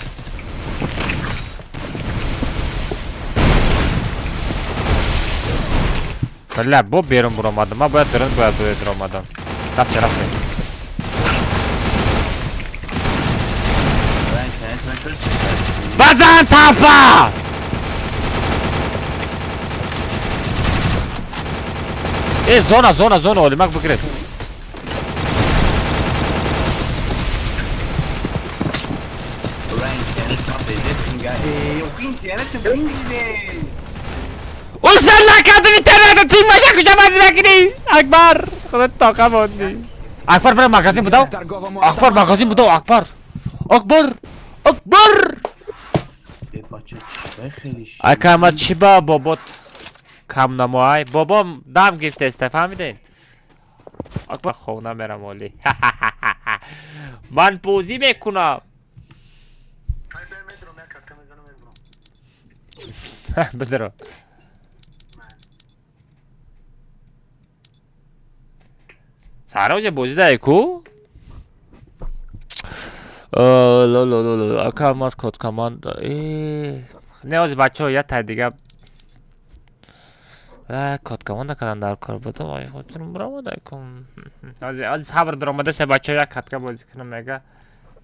B: Valla bu benim vuramadım ha, bu yatırın bu vuramadım. Tap taraf ne?
E: Ben internetime şöyle çıkardım.
B: Bazan tafa! Zona olmak bu kret.
E: Ben internet mahvedeceksin ya. Yok internetim ben gidi.
B: Uçlarla kadın internete tüm başa kuşamaz makineyi. Akbar. Kılıç toka bondi. Akbar bana magazin bu da.
G: Торговому
B: Akbar magazin bu da Akbar. Akbar.
E: Bacı çay xeliş.
B: Akama çiba bobot. Kam namoy. Bobom dam gifte istefamidin. Akbar خونه میرم ولی من بازی میکنم بدرو سارا بازی داری کو لولولولو اکام از کد کامان نه از بچه ها یه تا دیگه کد کامان نکردن در کار بودم آیا خودتون برام دایکم از صبر درآمده سه بچه ها یک کتکا بازی کنم میگه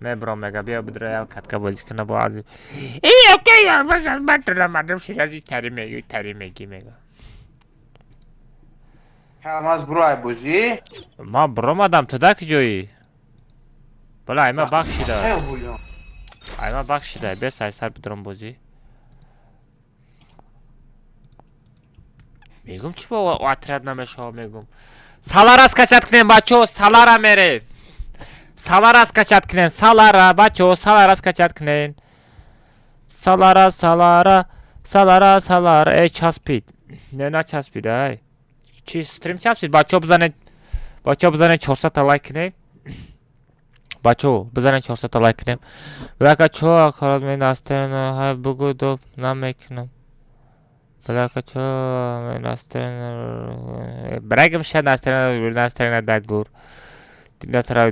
B: من برام میگه بیا بدره یا کتکا بازی کنه با از اوکی یا مثلا من درآمدم شیرازی تری میگی میگه
E: Kamaz buraya buzi.
B: ما برام آدم تو دک جویی بله ایما بخشیده
E: Ne buluyor?
B: ایما بخشیده بیا سای سر بدرم بازی میگم چی با واترد نمیشه میگم سالارا скачать کنیم بچو سالارا میره سالارا скачать کنیم سالارا بچو سالارا скачать کنیم سالارا ای چسبید نه چسبید ای چی استریم چسبید بچو بزنه 400 تا لایک کنیم بچو بزنه 400 تا لایک کنیم بلاکا چو آخرات می نسترن های بگو دو نمیکنم بلاکا چو می نسترن برگم شد نسترن دگور دیگه ترا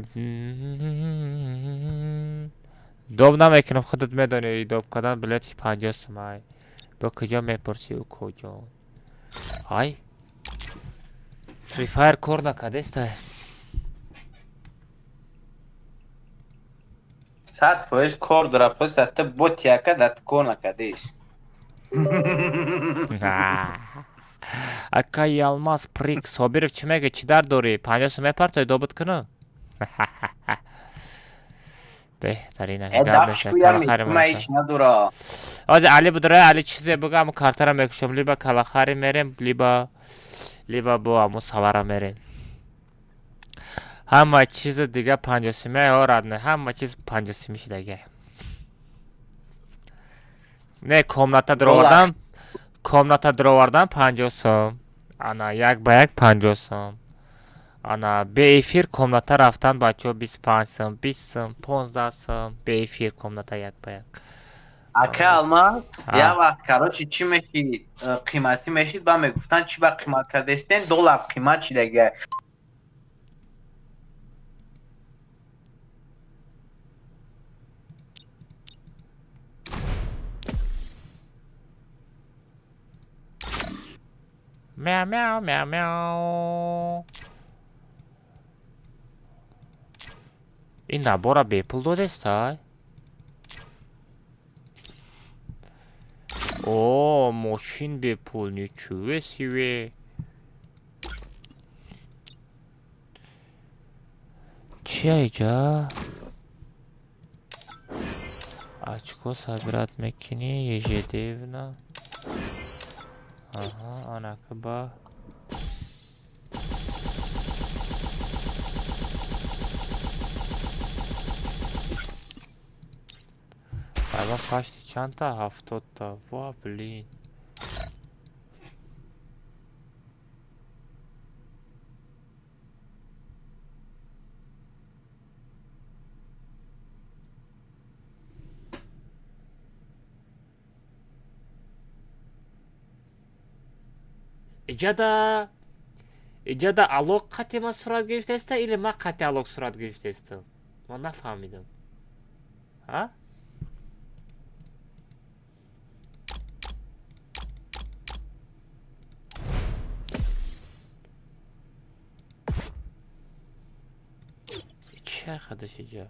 B: دوب نمیکنم خودت میدونی دوب کردن بلیتش 50 سمای با کجا میپرسی او کجا های فری فایر کور نکدسته
E: 100% kor drapos hatta bot yaka dat kona kadis.
B: Акай алмаз прик собиров чимеге чидар дори 50 мепартой добут кunu بهترین
E: Dash kuyam itma hiç nadura.
B: از علی بدره علی چیزی بگم کارترم بکشم لیبا کلاخاری میریم لیبا با امو سوارا میریم همه چیز دیگه 50 سیمه آراد نه همه چیز 50 سیمیش دیگه نه کامناتا دروردم 50 سوم انا یک با یک 50 سوم انا به افیر کامناتا رفتن بچه 25 سوم 20 سوم 15 سوم به افیر کامناتا یک با یک
E: Aka alma ya vaqt karochi chi meshi qiymati meshid ba meguftan chi ba qiymat kadesten dolar qiymat chi dege.
B: میاو میاو میاو میاو این نبارا به پول داده استای اوه ماشین به پول نیچوه سیوه چی ایجا очко собирать میکنی ежедневно ага анака ба Ayva kaçtı çanta haftotta va blin İcada alok katema surat girişteste ile ma kate alok surat girişteste ما نفهمیدم. ها؟ چه خودش اینجا؟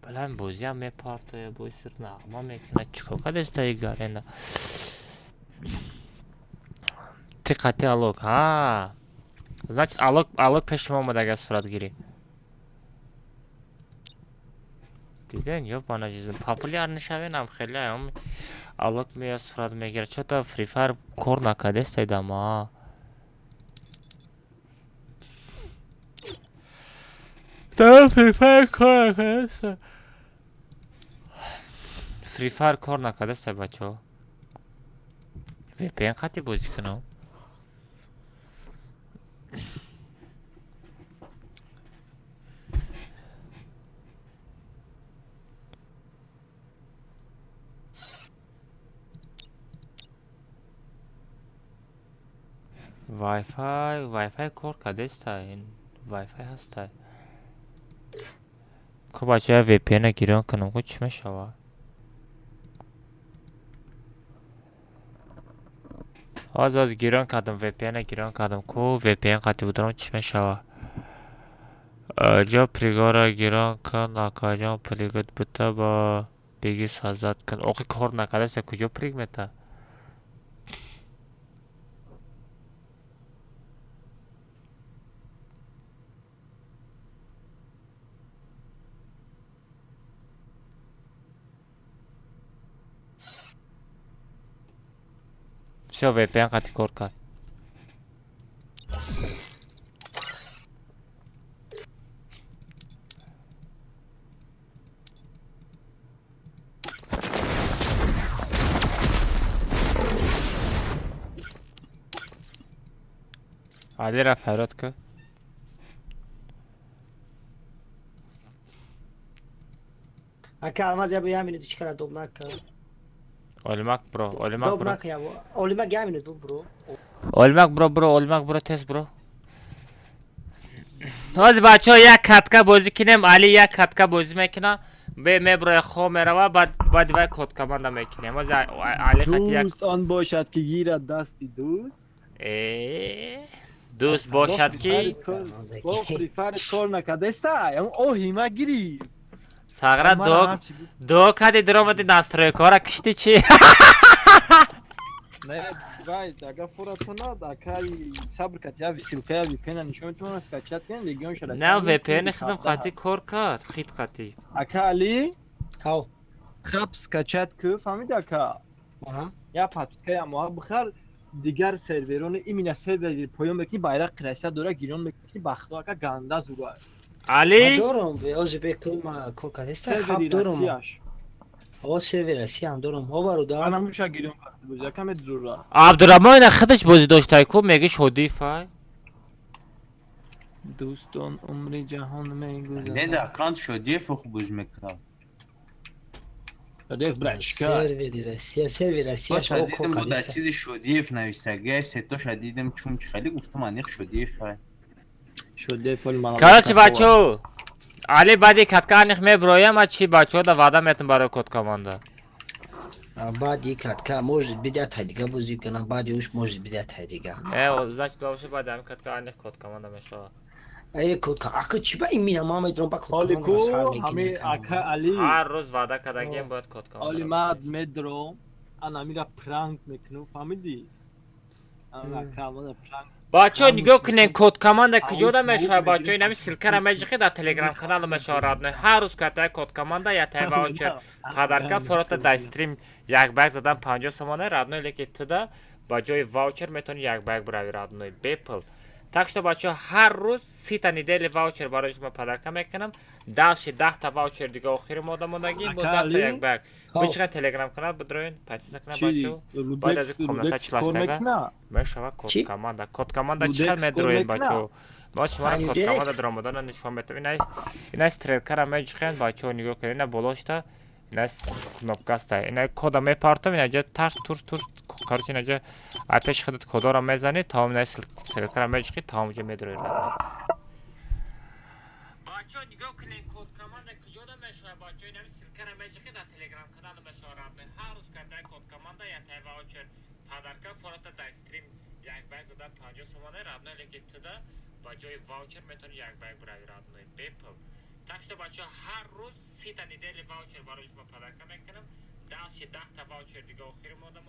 B: بلند بوزی هم میپارتوی بوی سر نغمه میکنه چکو کدش تایی گاره Тикати алок, значит алок пешим омад агар сурат гирӣ. Диден ёбана чиз популярный шавенам хеле ам алок мея сурат мегирад. Чото Free Fire кор накадестай дама. Да Free Fire кор накадестай. Free Fire кор накадестай бачо. VPN қати бозӣ кунам. Wi-Fi кор кадестай. Wi-Fi ҳастай. Ко бачаҳо VPN гирён кунам, ко чӣ мешавад? Аз гирон кардам, VPN гирон кардам. Ко VPN қати бударам чӣ мешавад? Ҷо пригора гирон кун, акаҷон пригод бута ба биги сазад кун. Оқи кор накадаст, куҷо приг мета? Всё, VPN қати кор кард. Али рафт ҳайрот ку.
H: Aka almaz ya bu ya minut çıkar dobnak.
B: Olmak bro, olmak bro.
H: Dobnak ya bu. Olmak ya minut bu bro.
B: Olmak bro tez bro. Hadi bachoo yak katka bozӣ кинем. Али як катка бозӣ мекунад. меброяд хоб меравад, баъд вай коткаманда мекунем. Али қати як
C: دوست آن باشد که گیرد دستی دوست.
B: دوست باشد که
C: با Free Fire کار نکدسته. او هیما گیری.
B: сагра до кади дромади настройкора кишти чи?
C: Не, вай, ага фуратона, акай сабр кат я висилка VPN нишон метавонам скачат кунам легион шада.
B: Не VPN хидам қати кор кард, хит қати.
C: Ака Али,
H: Хау.
C: хаб скачат ку, фаҳмиди ака?
H: Aha.
C: Я подписка я мо бихар дигар серверони имина сервери поён мекунӣ байрақ крайса дора гирён мекунӣ бахто ака ганда зура.
B: Али
H: Dorum ve Özbek'im kokadesta hab
C: Сервери
H: dorum.
C: Россияш.
H: O server Россия dorum. O var o da.
C: Ана муша гирён касти буза камет зура.
B: абдурамон хидаш бозӣ доштай ку меги шодӣ фай.
C: Дӯстон умри ҷаҳон мегузарад.
E: Не да аккаунт Шодиев хубуз мекунад.
C: Шодиев бранчка.
H: Serveri Россия
E: Баша
H: o
E: дидам бо дар
H: kokadesta.
E: чизи Шодиев нависагия сетоша дидам чум чи хеле гуфтам аниқ Шодиев ай.
C: Шодиев ол мана.
B: Короче бачо Али бади катка аниқ меброям, а чи бачо да вада метам барои коткаманда.
H: Бади катка может бидят хайдига бозӣ кунам, бади уш может бидят хайдига.
B: Значит бабуша бади ҳами катка аниқ коткаманда мешавад.
H: Ай котка ака чи ба имина мама идром ба
C: Оли ку ҳами ака Али.
B: ҳар рӯз ваъда кардагием бояд коткаманда.
C: Оли мад медро ана мира пранк мекуну фаҳмиди? Ана ака мада пранк.
B: бачо нигоҳ кунем коткаманда куҷо да мешавад бачо инами силкара меҷиқи дар телеграм канал мешавад ҳар рӯз катаи коткаманда ятаи ваучер падарка форота дар стрим як байк задан 50 сомона радной леки туда ба ҷои ваучер метавони як байк бирави радной бепл. Так что бачо ҳар рӯз 30 та недели ваучер барои шумо падарка мекунам. Далши 10 та ваучер дига охири мода мондагӣ бо 10 та як байк. Бичиқан телеграм канал бидроин подписа кунам бачо. Байд аз комментар члаштага мешавад коткаманда. Коткаманда чиқар медроин бачо. мо шуморо коткаманда дромодана нишон метавонем. Ина стрелкара меҷиқен бачо нигоҳ кунед. Ина болошта Нас кнопка стоит. Ина кода мепартам, инаҷа тарс турс короче инаҷа пеши худат кодора мезани, таом ина селектора мечиқи, таомҷа медури. Бачо нигоҳ кунед код команда куҷода мешавад. Бачо ина селектора мечиқи дар телеграм канал мешавад. Ҳар рӯз карда код команда я тайва очер падарка форота дар стрим як бай зада 50 сомона радной леки туда ба ҷои ваучер метавони як бай бирави радной бепул. Так что бачо ҳар рӯз 30 та недели ваучер барои шумо падарка мекунам. Далши 10 та ваучер дига охири монда.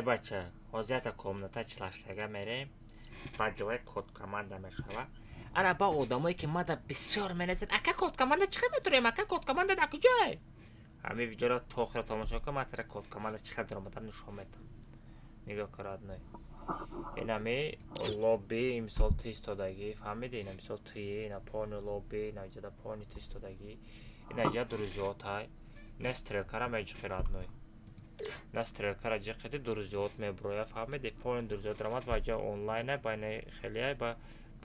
B: Бача, ҳозир комната члаштага мерем. Ба ҷои код команда мешава. Ана ба одамое ки мада бисёр менесед. Ака код команда чӣ метурем? Ака код команда дар куҷое? Ҳамин видеоро то охира тамошо кунед. Ман тара код команда чӣ қадр омадаро нишон медам. Нигоҳ кун радной. Инами лобби мисол ти истодагӣ, фаҳмиди? Ина мисол ти, ина пони лобби, ина ҷада пони ти истодагӣ. Ина ҷа дурузиётай. Ина стрелкара меҷиқи радной. На стрелкара ҷиқиди дурузиёт меброя, фаҳмиди? Пони дурузиёт рамад ба ҷа онлайна, байна хелияй ба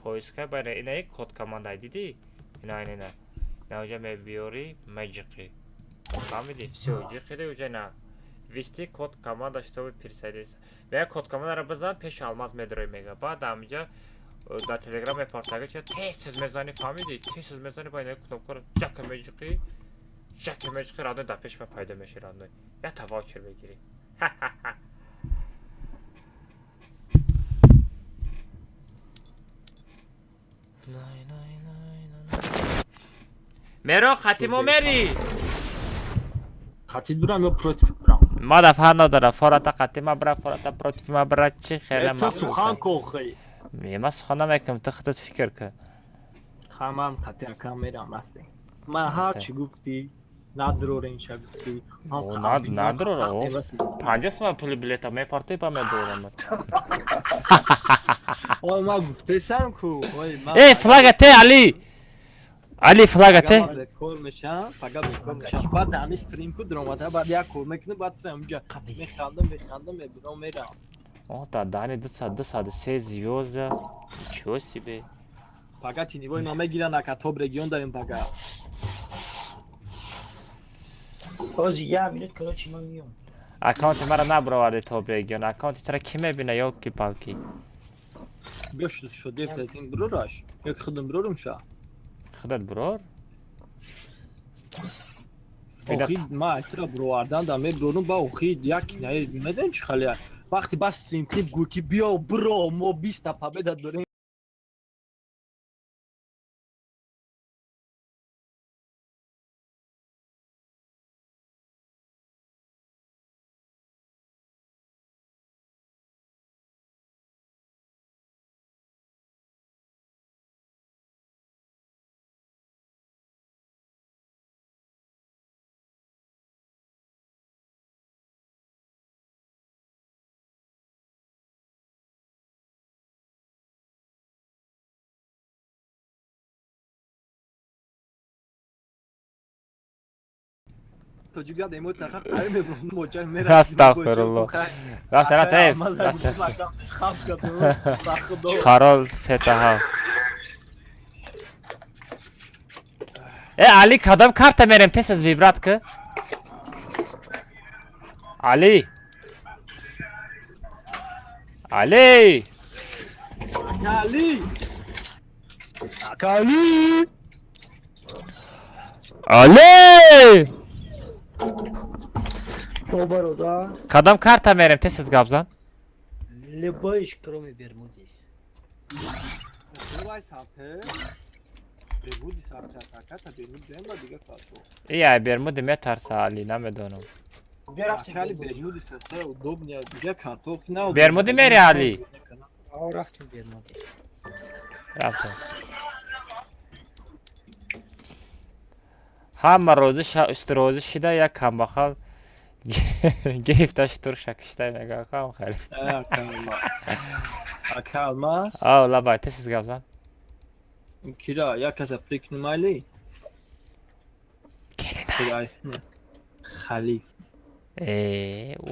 B: поиска, байна инаи код командаи диди? Ина ина. Ина уҷа мебиёри, меҷиқи. Фаҳмиди? Всё, ҷиқиди уҷа ина. Висти код команда чтобы пересадиться. Мега код командаро бизан пеши алмаз медрой мега. Баъд амҷа дар телеграм мепартага ча тез мезани, фаҳмиди? Тез мезани ба инаи кнопкаро ҷака меҷиқи. Ҷака меҷиқи радной дар пеш ма пайдо меши радной. Я та ваучер бегири. Меро хатимо мери.
C: Хатид бурам ё против бурам?
B: Мада фарқ надора. Фората хатима бира, фората против ма бира, чӣ хеле
C: То сухан кохи.
B: Ман сухан намекунам, ту худат фикр кун.
C: Хамам хати акам мерам рафтем. Ман ҳар чӣ гуфтӣ надурор инча гуфтӣ.
B: Надурор. 50 сом пули билета мепарти ба медорам.
C: Ой ман гуфтесам ку.
B: Флага те Али. Али флага те.
C: Кор мешам, фага бекор мешам. Баъд ҳами стрим ку даромада баъд як кор мекунам, баъд трам ҷа механдам мебирам мерам.
B: О та дани 203 звёзда. Чё себе?
C: Фага тинивой ма мегиран ака топ регион дарем фага.
H: Ҳозир 1 минут короче ман миём.
B: Аккаунти мара набураварди топ регион. Аккаунти тара ки мебина ёки палки.
C: Бё шо дефтатин бирораш. Ёк худам бирорум ша.
B: Худат бирор?
C: охи ма айтра бировардан да мебирорум ба охи як кинае медон чӣ халия. Вақти ба стрим клип гӯки биё биро мо 20 та победа дорем. توجیک دادیم تا خیلی میبرم موجای میرم.
B: استغفرالله. رفت. کارول ستا. علی کدام کارت میرم تست از ویبرات که؟ علی. علی.
C: علی.
B: علی. علی.
H: То бародар.
B: Кадом карта мерем тез аз гап зан.
H: Любойш кроме Бермуди.
C: Любой сабте. Бермуди сабте карта Бермуди нема дига карто.
B: Я Бермуди метарса Али намедонам.
C: Хали Бермуди сабте удобнее дига карто не.
B: Бермуди мери Али.
H: Рафтим Бермуди.
B: Рафтим. Ҳама розӣ устрозӣ шида як камбахал гирифташ тур шакиштай мега хам хеле.
C: Акалма.
B: Ав лабай тез гап зан.
C: Кира як каса прикнумайли.
B: Келина.
C: Халиф.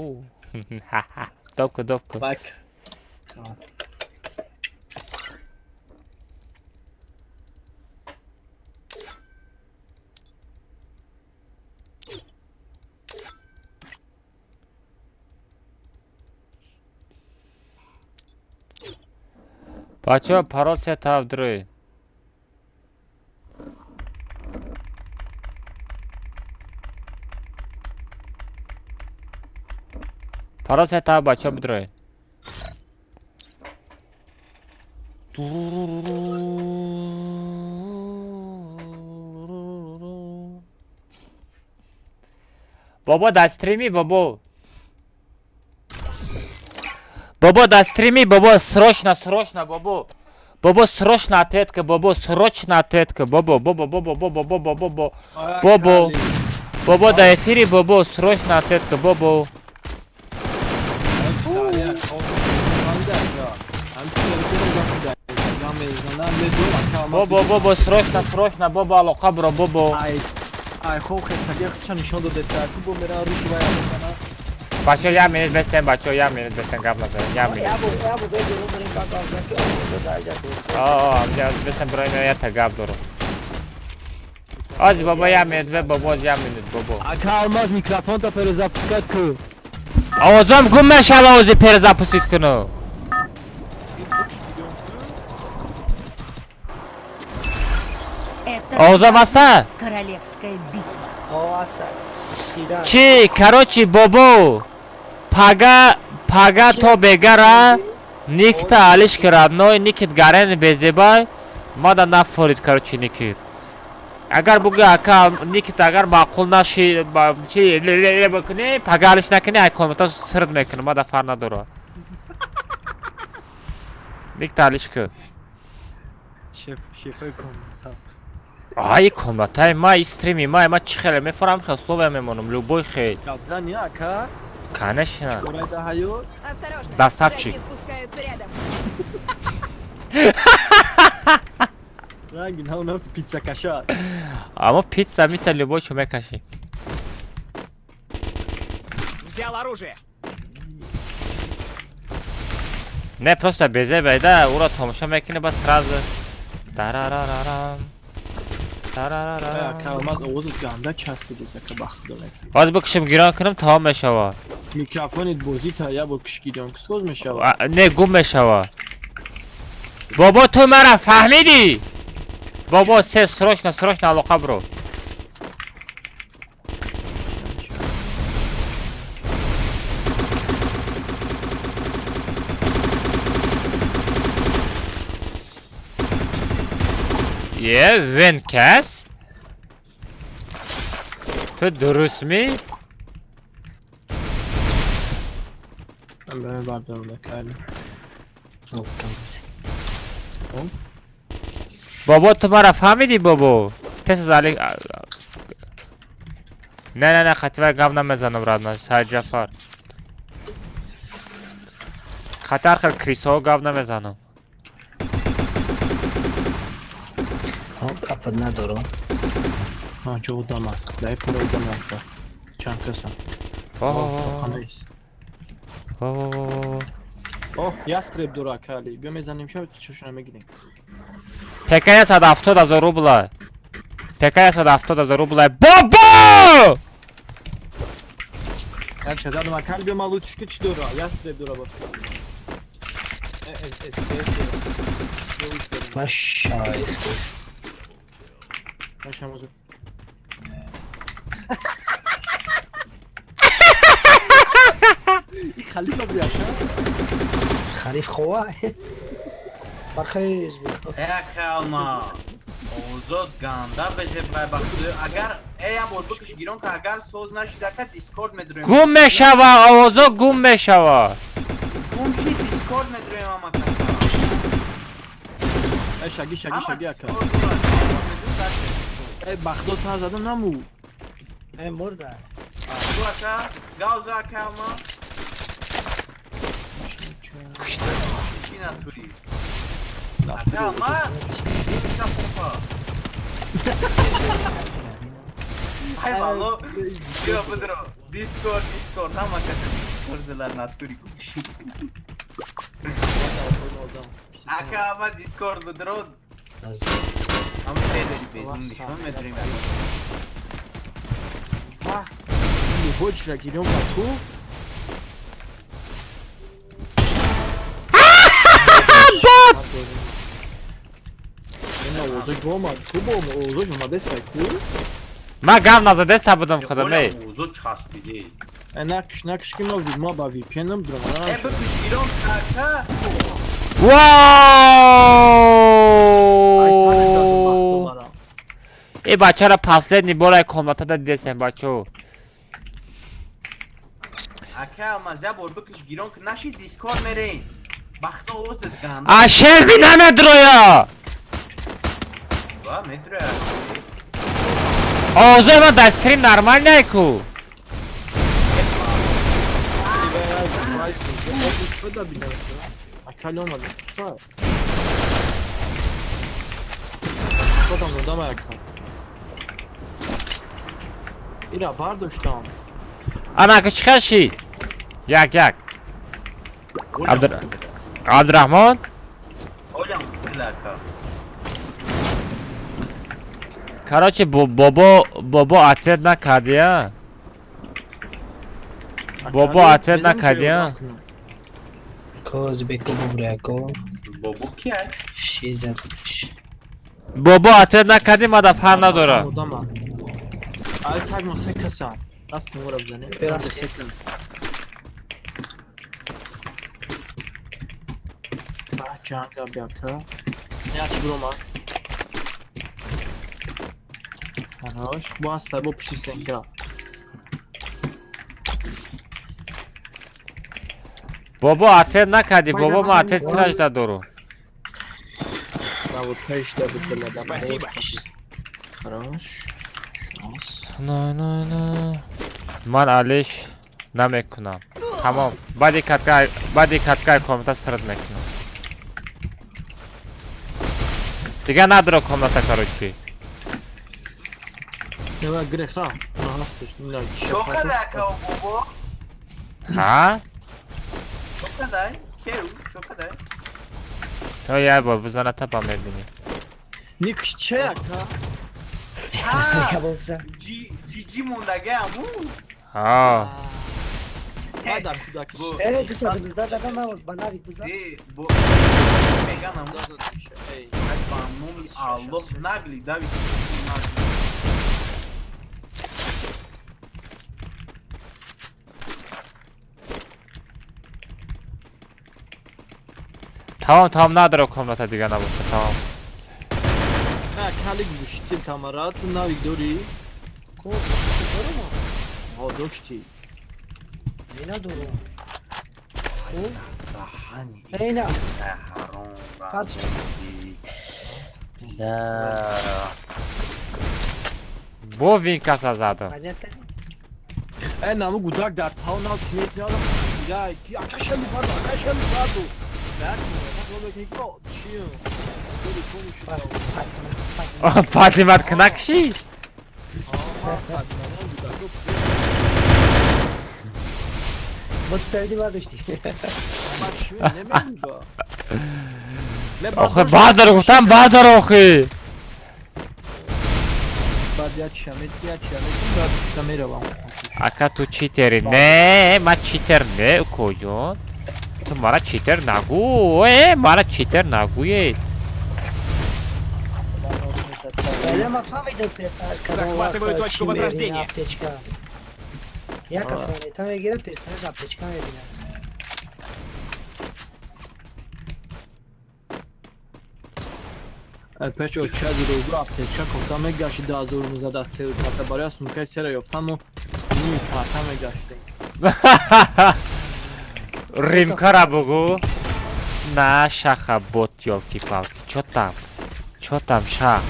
B: У. Добку.
C: Бак.
B: بچه پراس تفدری پراس تف بچه بدری بابا دستریمی بابا بابا дастрими, баба, срочно, срочно, баба. Баба, срочно ответка, баба, срочно ответка, баба, баба, баба, баба, баба, баба. Баба, баба, до эфире, баба, срочно ответка, баба. Баба, баба, срочно, срочно, баба, алоқа бро, баба.
C: ай хоб хестагиа ча нишон доде саку бо мера руши вая бана
B: بچه یه منیت بستن بچه یه منیت بستن قبل نزدن یه منیت همجا بستن برای من یه تا قبل دارو از بابا یه منیت و بابا یه منیت بابا
C: ака алмаз микрофонта перезапускать ку
B: آوازم گم نشه آوازی پر زپوسید کنو
D: Это
B: آوازم هسته
D: королевская битва.
B: چی کروچی بابا پاگا تو بگره نیکتا علیش کرد نوی نیکت گرن بزیبای ما دا نفورید کروچی نیکت اگر بگی اکا نیکت اگر معقول نشی چی لیلی بکنی پاگا علیش نکنی ای کامنتا سرد میکنه ما دا فر نداره نیکتا علیش کرد
C: шеф комната
B: ай комната ما استریمی ما چی خیلی میفرم خیلی سلوه میمونم любой خیلی
C: калдан я ака
B: конечно
C: корайда ҳаёт
D: Осторожно,
B: доставчик
D: враги спускаются рядом.
C: ранги на нафт пицца каша
B: اما پیتزا میتونه любой چو میکشی
G: Взял оружие.
B: نه просто بزه بیده او را تماشا میکنه بس راز تارارارارام تارارارارام
C: ака алмаз овози ганда часпидес ака бахудонак
B: باز بکشم گیران کنم تمام میشوه
C: микрофонит бозита я бо кишгидон кисоз мешава
B: نه گم میشوه بابا تو مرا فهمیدی بابا سه سروشنا علاقه برو یه وین کس تو درست می
C: من برای بردارم نکردم
B: بابا تو مرا فهمیدی بابا تست زالی نه خطیوه گم نمیزنم رادنا ساید جفر خطر خیلی کریسو ها گم نمیزنم
H: کپت ندارم
C: ها چه دامن دای پورای دامن چند کسم اوه ястреб дура кали бия мезаним шо чушона мегирем
B: پکه 170,000 روبله پکه 170,000 روبله بابا
C: як ча задам кали бия малучки чи дура ястреб дура бош
H: ماشاءالله
C: мошамозу ин халифа бия
H: خریف خواه برخیز بکن
E: Kalma. Ozod ganda beze bak agar eya bol bukş giron ka agar soz nashida ka Discord medruyum.
B: گم میشوه آوازا گم میشوه
E: Gumshi Discord medruyum ama ka.
C: ای شگی ака ای бахдо сар задам наму
H: ای مرده
E: Bu aka gauza kalma. Kina turi. Kalma. Kina pompa. Hayvalo. Yo budro. Discord ama ka Discord'lar naturi kushi. Aka ama Discord budro. Ama şeyleri bezin düşman medruyum.
C: хоҷра гирём ба ту داریم این اوزاش با ما تو با ما اوزاش اومده سکو
B: من گم نزده بودم خودم ای
E: موضوع چسبیده
C: نکش که ما با وی پی نم درم
E: بکش ایران کاکا
B: واو ای بچه را последний بار کاملتا دا دیدستیم بچه
E: اکا مزه بار بکش گیران که نشی دیسکار میرین بختا اوزت گند
B: اشل بی نمیدرویا
E: با میدره
B: آزوی من دستریم نرمال نیکو
C: خدا بیدم اکل اومده خودم رو دام اکل اینا برداشتم
B: انا که چیکار شید یک عبدالرحمن
E: اولم کلاکا
B: کراچه بابا اتت نکردی ها بابا اتت نکردی ها
H: کوز بکو ببرکو
E: بابو کیه؟
B: بابا اتت نکردی ما دفعه نداره
C: آی تگ ما سه کسان رفتیم رو بزنیم برم به سه کن جانگا بیاکا نه چی برو ما هنوش باز سبو پشتی سنگا
B: بابا اتت نکردی بابا ما اتت تراج دادورو
C: باید پیش ده بسلدم
G: Спасибо.
C: خراش شانس
B: نه من علیش نمیکنم تمام بعدی کتگاه کامنتا سرد میکنم دیگه نداره کامنتا کاروچی
C: نه با گرخ را نه هستش نه
E: چو کلاکا و بابا
B: ها؟
E: چو کلای؟ کیو؟ چو کلای؟
B: تو یه بار بزنه تا با میبینی
C: نیکش چه اکا
E: جی موندگه همون
B: ها
C: مادر خدا کش
H: ای دوستا دادا ما بناوی بزا
E: بو میگم همون ای بانوم الله نگلی داوید
B: تمام نداره کامنتا دیگه نباشه تمام
C: نه کلی گوشتی تمرات ناوی دوری
H: کو دورو
C: ها داشتی
H: اینا دورو
E: دهانی
H: اینا
E: حرام
H: پارچ
B: بو وین کسا زده
H: بعدت
C: ای نامو گوداک در تاون ها تیمیت میادم یا کی آکاش هم می‌خواد بعد ما بگیم چیه دوری کنش
B: فاطمت کنکشی
H: با تو تاییدی برداشتی
B: آخه بعد داره گفتم بعد داره آخه
C: بعد یاد شمید بعد سمی رو
B: اکا تو چیتری نه من چیتر نه کجون تو مرا چیتر نگو مرا چیتر نگوی
H: Я ма фамида персонаж
G: Захватываю точку возрождения.
H: Аптечка. Я смотри, там я героя персонаж аптечка мебина.
C: پچ او چه دیروز aptečka گفتم میگشی 2019 سه کاتگوری سومکای سر یافتم و نی کارتا میگشتم
B: римка را بگو نه شخه بوت یالکی پالکی چو там شخ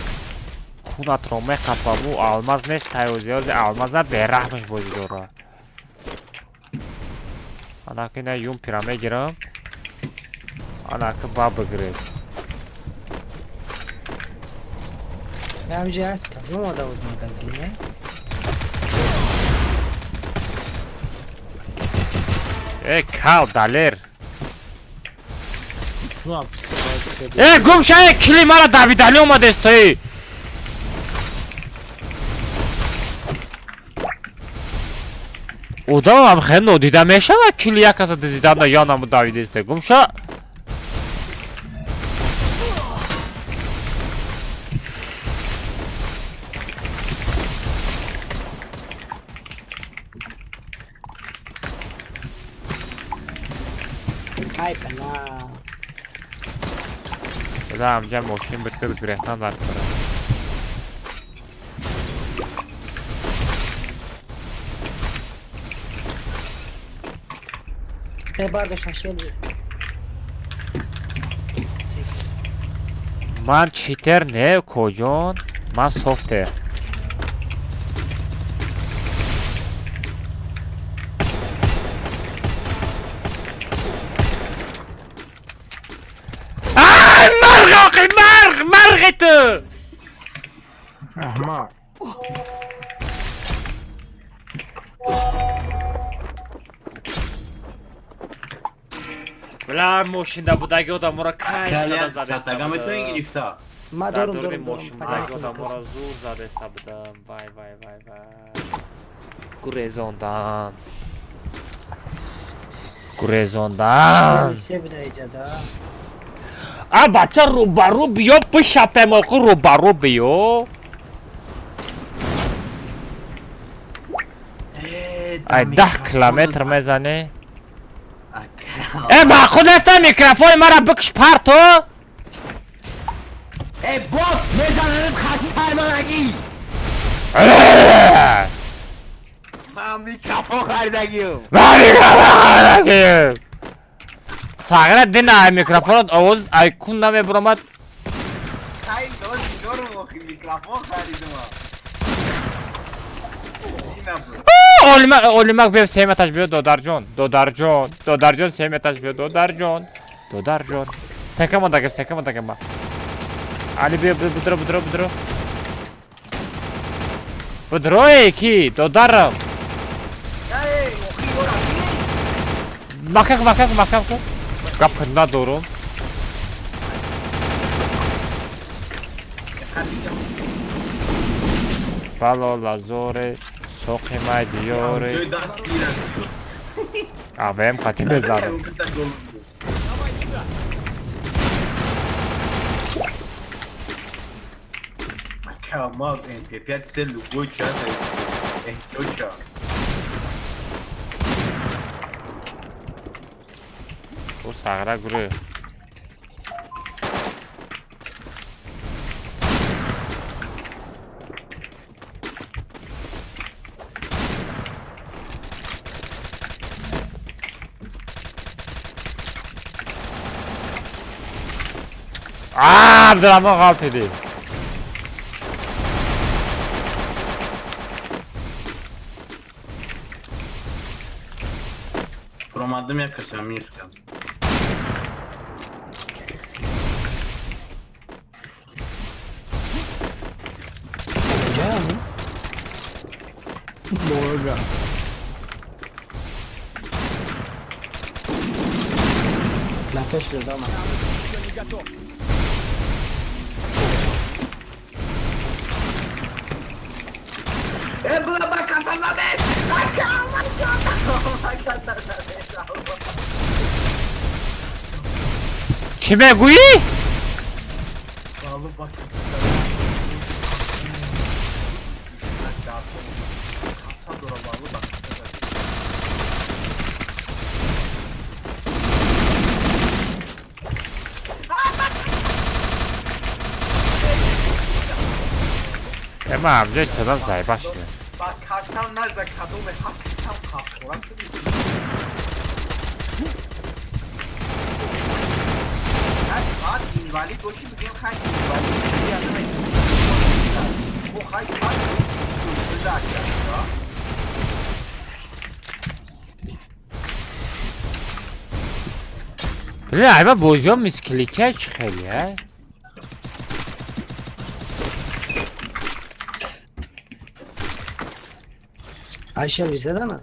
B: خونت رو میخپم او آلماز نیست تایوزیاز آلماز برحمش بودی دورا انا که نه یون پیرا میگیرم انا که با بگیرید
H: Я уже сказал, надо вот в магазине.
B: کال دالر
C: شو
B: گم شای کلی مرا دویدنی اومده استایی اودام هم خیلی نودیده میشه و کلی یک کسا دیدن یا نمو دویده استه گم شا
H: ای پناه
B: بذار همجا ماشین بتکرد گریختان در کنه.
H: یه بار بشاشیل
B: من چیتر نه کجان؟ من سوفتر. مرغ تو
C: احمق
B: بلا ماشین بودگی آدم را کش
E: کلیت
B: زده
E: ستگم تو این گرفته.
H: ما
B: در
H: دارم
B: دورگی
H: دارم
B: ماشین بودگی آدم را زور زده است بودم. وای وای وای وای گریزاندن گریزاندن.
H: سه بده ایجاده
B: بچه روبرو بیا پشت پیمالکو روبرو بیا. ای 10 کیلومتر میزنی. با خود است میکروفون مرا بکش پرتو.
C: ای باک میزنم خاصی فرمانگی من میکروفون خریدگیم
B: ساغره دین میکروفونت آواز ایکون نمیبرامد.
C: خیلی دوست دارم آخی میکروفون خریدم
B: اولمک بیا سیمتش بیا دودرجان سیمتش بیا دودرجان استکم دگم علی بیا بدرو ایکی دودرم مکک گپ ندارم. بلا لازوره سوقی مای دیاره اوهم قطعی بزنم.
E: Calma, Pepe de ser lugo já já.
B: O sagra guru. Abdurrahman halt idi.
E: Promadım ya kasam yüzken.
C: جمع بورگا
H: نفش دادم
C: بلا با کسان نبید
B: چی بگویی؟
E: Sağlı bak. Kasa durabalı bak.
B: Ama amca sıradan say başlıyor.
C: Bak kaçtan nerede kadın ve hakikaten kapıran بعد invalid باشی بگیم خیلی invalid bu خیلی
B: بله عیبا بوجا میسکلیکه چی خیلی ها؟
H: Ayşe bize de mi?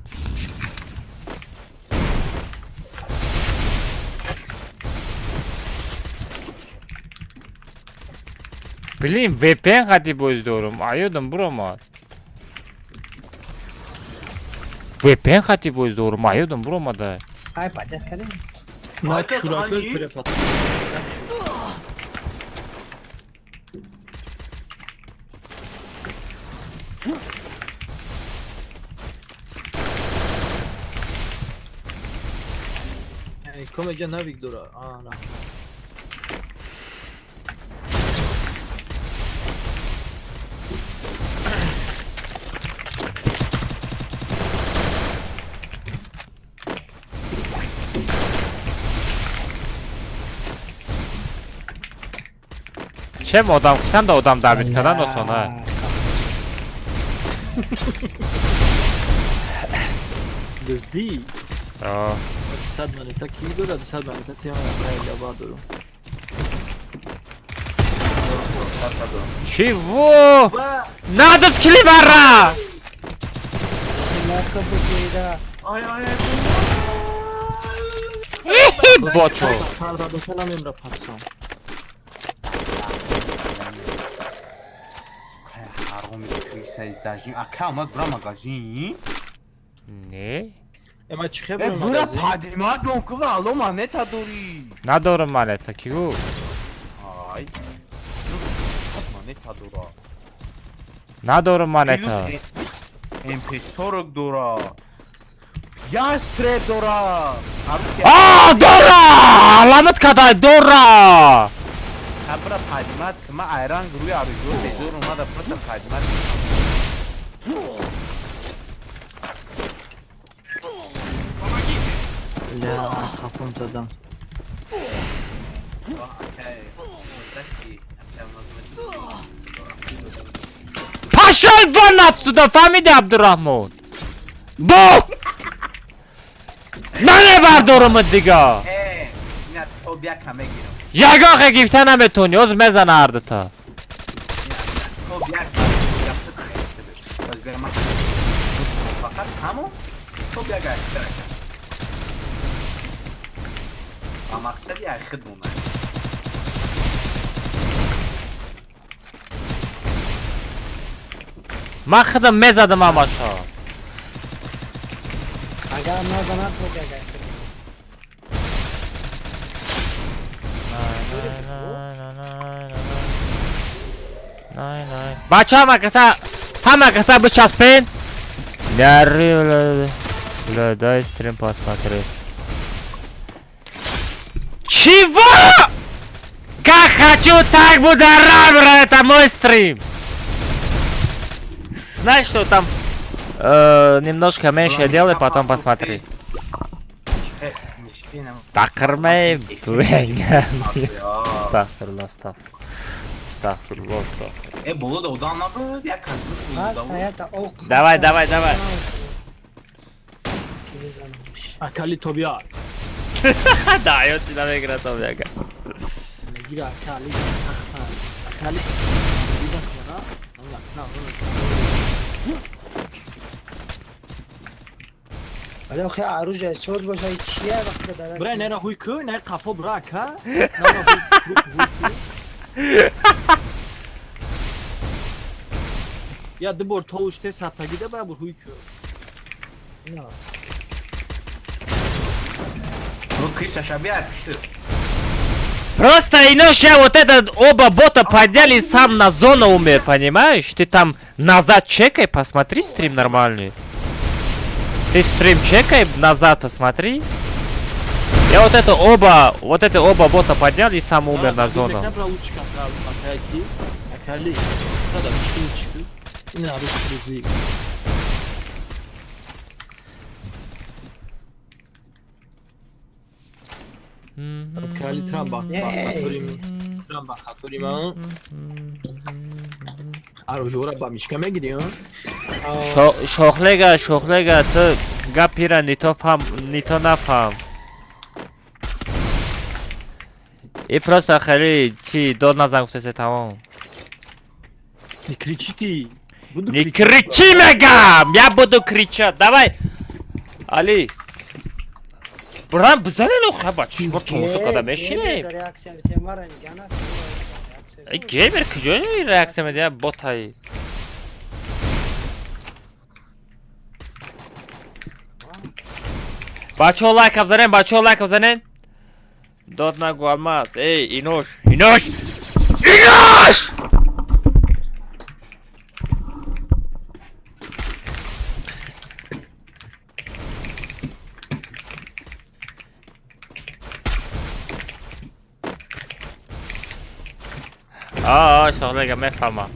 B: Bileyim VPN hadi bozdum. Ayıyordum burama. VPN hadi bozdum. Ayıyordum burama da.
H: Ay patat kadın.
C: ما شوراکل پرفات Come già Victor. Ah, no.
B: Чем odam sen de odam David kadar da sonra.
C: Dezdi.
B: Aa.
C: Sad manita ki dura, sad manita tiyama ya baduru.
B: Чего? Надо скливара! Boço.
C: Farda da selam Emre Patsam.
E: Akama bura magazin.
B: Ne?
C: Ema çıkıyor
E: E
C: bu
E: bura
C: magazin.
E: padima donku alo maneta dori.
B: Надору малета кигу.
E: Ay. Maneta dora.
B: Надору малета.
E: MP40 dora. Ястреб dora.
B: А, дора! Аламат кадай дора!
E: Habra padmat kama ayran ruy arzu bezor umada prata padmat.
C: Ya kafam tadım.
B: Пошёл вон отсюда, фамилия Абдурахмон! Бо! Нане бардорум дига!
E: Ina tobia kame giro.
B: Ягохе гифта наметони, оз мезан ардта.
E: Tobia yaptı kayıttı. Özgürüm fakat kamu tobia gayet. Ama maksat ya khidmuna.
B: Ман худам мезадам амашо.
H: اگر نازنات हो जाएगा
B: Бача ҳама каса бичаспен. Дай стрим посмотреть. Чего? Как хочу, так буду рабра, это мой стрим. Знаешь, что там немножко меньше делай, потом посмотри. Такырмай, Estağfurullah, estağfurullah.
E: Bolu da odan ne böyle ya kazdı.
H: بس حياته اوق
B: Давай.
C: Akali Tobia.
B: Dayot dinamik gratom yaga.
C: Gira Akali. Akali.
H: ولی آخه عروج سوز باشه چیه وقتی داره
C: Bre nere huyku, ne kafa bırak ha. Ya dibor tovuçte satta gide ben bu huyku.
H: نه
E: Bu kış aşağı bir yapıştı.
B: Просто иначе вот этот оба бота подняли, сам на зону умер, понимаешь? Ты там назад чекай, посмотри стрим нормальный. Ты стрим чекай, назад посмотри. Я вот это оба бота подняли и сам умер на зону.
C: Akali. Burada çıkıyor. Yine arı sürüzü. Akali tramba. Tramba hatorima. Arı jora ba mişkeme gidiyor.
B: شوخلگا تو گپیره نیتو نفهم ای просто خیلی چی داد نزن گفته سه تمام
C: Не кричи ты.
B: Не кричи мегам! Я буду кричать, давай! Али! Брам, бзане ну хаба, чешмор томусу когда мешинем?
H: реакция темара не гана
B: Ай геймер кujoni реакция медя ботай. Бачо лайков занен. Дот нагу алмаз. Эй, Инош! شغله میفهمم.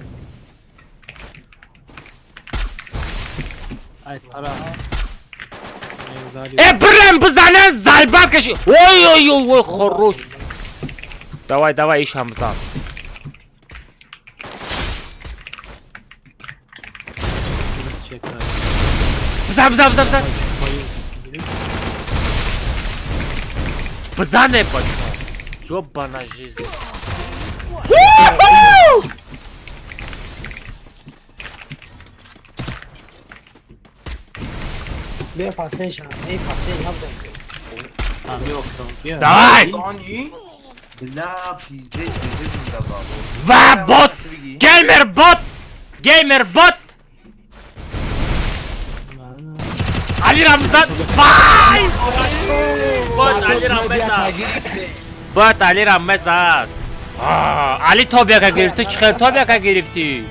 C: ای ترا
B: برم بزنه ضربت کشی. وای وای وای خروش. دوای ایش هم بزن. بزن. بزنه بچه. جو بناجیزی.
H: بیا پاسه شم ای پاسه نبودم
B: دوای.
E: لا پیزه زنده بابا.
B: و بوت. گیمر بوت. علی رمضان. وای. بوت علی رمضان. علی تو بیا که گرفتی. چخیر تو بیا که گرفتی.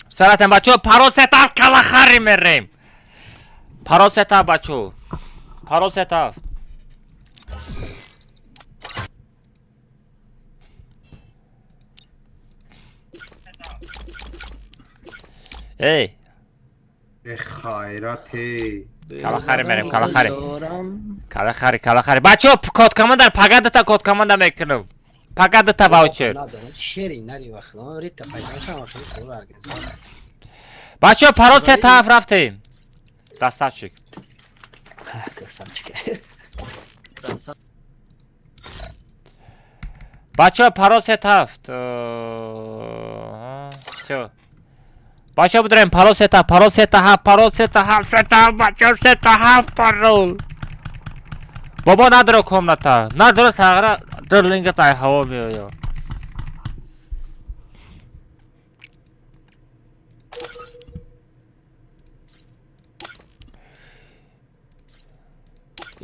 B: سراتم بچو پاروستار کلاخاری میریم. پاروستار بچو. پاروستار. ای
I: خیراتی
B: کلاخاری میریم کلاخاری بچو کد کاماندر پگادتا کد کاماندر میکنم. پگادتا واوچر.
H: شیری نری وقت ریت فایده‌اش هم خیلی خوب هرگز.
B: بچو پاروستار رفتیم. دستش چیک.
H: دستم چیکه.
B: بچه پاروستار. شو. بچه بدریم پاروستار بچه ستار پارول. بابا نداره کمنتا. نداره ساغره درلینگ تای هوا میایا.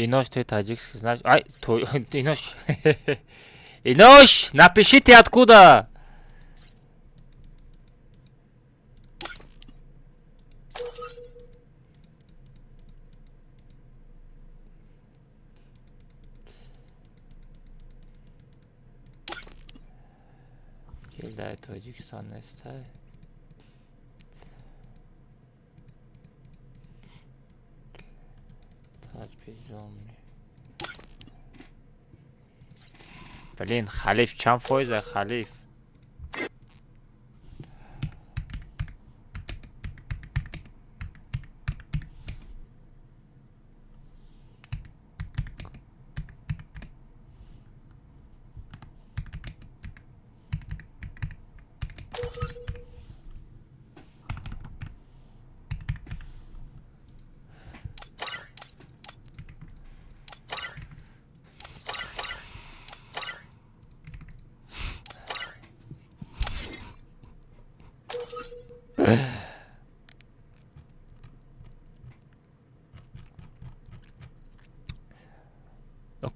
B: Инош ты таджикский знаешь? Ай, Инош. Инош, напишите откуда. Кидай Таджикистан нестай. Блин, халиф, чам фойза, халиф.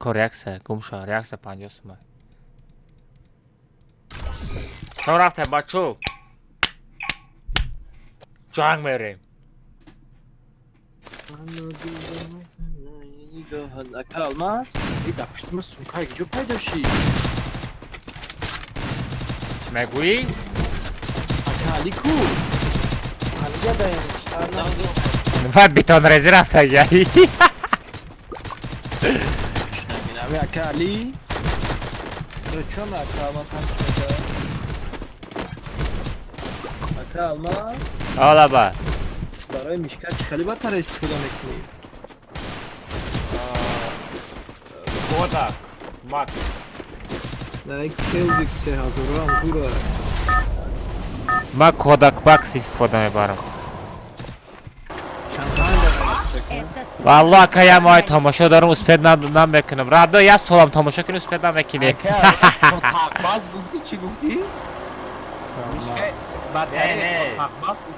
B: Reakse, gumsha, reakse 50 تومن. شما رفته بچو. جنگ میریم.
C: Kalmaz. Bir dakika sumkaya gidiyor paydaşı.
B: میگویی؟
C: Akali ku. Aliya dayanmış.
B: و بیتون رزی رفته گیری.
C: Abi Akali. Döçüyor mu Akalmaz şurada? Akalmaz.
B: حالا با.
C: برای میشکل خیلی باید تره استفاده میکنیم.
B: کودا. ماک.
C: نه کلبیک سه هزار هم خوره.
B: ما کودک باکس استفاده میبرم. والله که ما تماشا دارم اسپید نمیکنم. رادو یا سولم تماشا کنیم اسپید نمیکنیم.
E: باز گفتی چی گفتی؟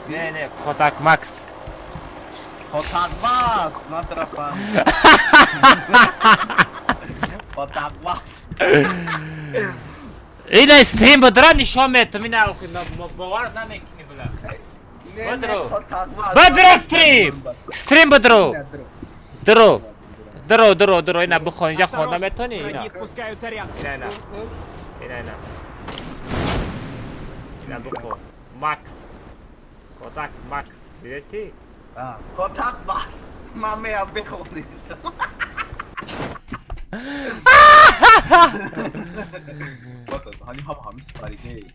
B: نه کودک ماکس.
E: Otakbaz, نه طرفم. Otakbaz.
B: این استریم بدرا نشان میتم این باور نمیکنی بلا. بدرو استریم بدرو. درو درو اینا بخون اینجا خونده میتونی اینا
G: Враги спускаются рядом.
B: اینا بخون ماکس کودک ماکس میرسی؟
E: کتک بس من میام بخونیستم حالی هم همیشه پریده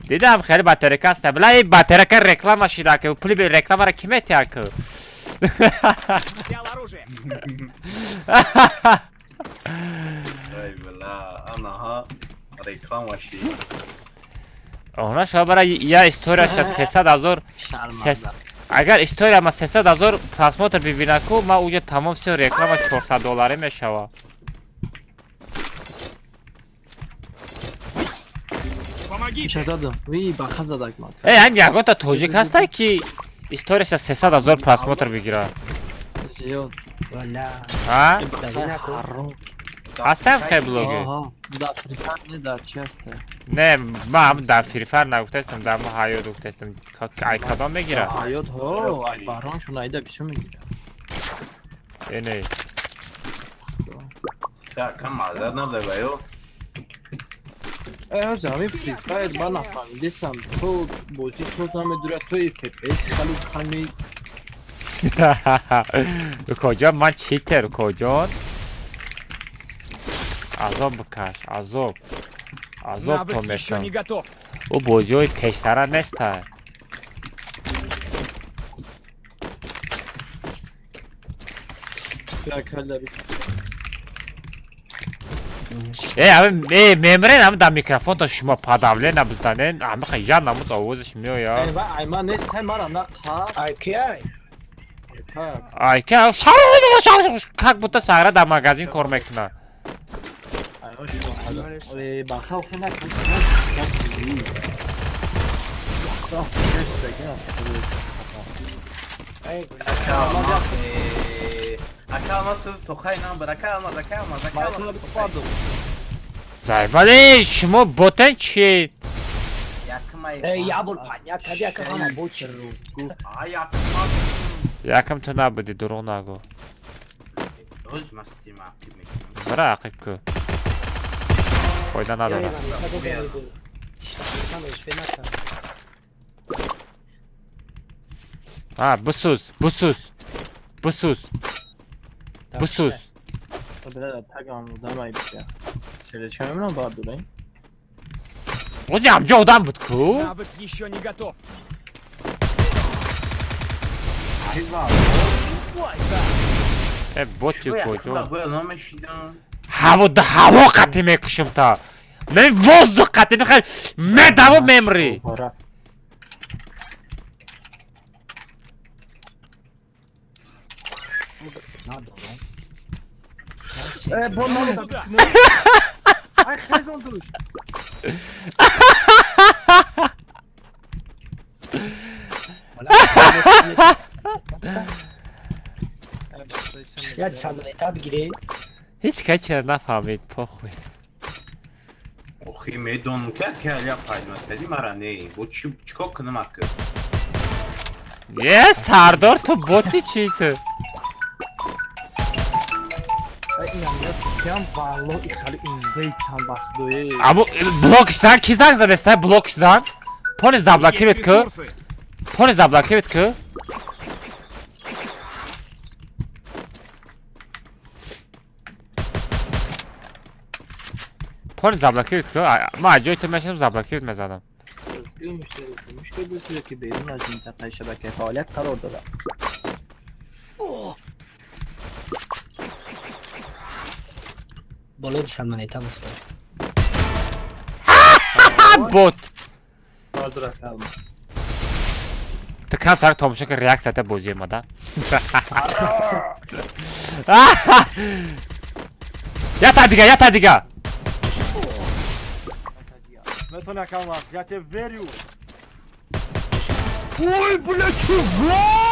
B: دیدم خیلی باتریک است بلا این باتریک رکلام شیرا که پولی به رکلام را کی میتیه که
G: Взял оружие.
E: ای بلا آنها ریکلام وشی
B: اونا شما برای یا استوریش 300,000 اگر استوری ما 300,000 پراسموتر ببینه کو ما اونجا تمام سی رکلام $400 میشوه
G: Помогите.
C: شزادم وی بخا زدک ما
B: ای هم یکو تا توجیک هسته که استوریش 300,000 پراسموتر بگیره
C: زیاد
H: والا
B: ها؟
H: داری نکن
B: هستم خیلی بلوگی
C: آها در افریقا نه در چی هسته
B: نه ما هم در فریفر نگفتستم در ما حیات گفتستم ای کدام میگیره
C: حیات ها بحران شون ایده پیشو میگیره
B: اینه
E: کم معذر نبده بیو
C: ای زمین فری فایر من نفهمیدستم تو بازی تو نمیدونه توی FPS خیلی خمی
B: کجا من چیتر کجا عذاب بکش عذاب تو
G: Навык еще не
B: میشن
G: готов.
B: او بازی های پیشتره نیسته
C: یا کلبی
B: همه میمرین همه در میکروفون تا شما پادوله نبزنین همه خیلی نمود آوازش میویا
C: ای من نیست مرا نه قا
H: ای کی ای
B: ای که کک بوده سگره در مگزین کار میکنه
C: ای بخا خو نکن
E: اکا تو خیلی نام اکا
B: زایبالی شما بوتن چی؟
H: ای یا بول پنیا کدی که همه بوچ
B: یکم تو نبودی دروغ نگو
E: روز مستی معفی میکنم
B: برای عقیب که فایده نداره بسوز
C: برادر تگم دمای بشه چه چه میمونم باید دوریم
B: اوزی همجا آدم بود که
G: Навык еще не готов.
B: بوتی کجا
E: نامش دیدم
B: هوا قطعی میکشم تا نه وزد قطعی میخوای مدوو میمری
C: بول
G: Туда.
C: ای خیزون دوش
H: یاد سامانیتا بگیری
B: هیچ کچی را نفهمید پخوی
E: اخی میدونم که یا پایمت کردی مرا نه بود چیکار کنم اکر
B: یه سردار تو بوتی چی تو
C: اینم کم والله خیلی این چند وقت دوی
B: اما بلوکش زن کی زنگ زده است بلوکش زن پون زبلاکی
G: Есть
B: بید که
G: ресурсы.
B: پون زبلاکی بید که پون زبلاکی بید که ما اجای تو میشنم زبلاکی بید میزدم
C: مشکل بود که بیرون از منطقه شبکه فعالیت قرار داره
H: بولد سامانیتا بفرد
B: بوت
C: قادر کلم
B: تو کم ترک تاموشا که ریاکت داده بازی ما ده یا تا دیگه
C: میتونه کم وضعیت ویریو اوی بله چووا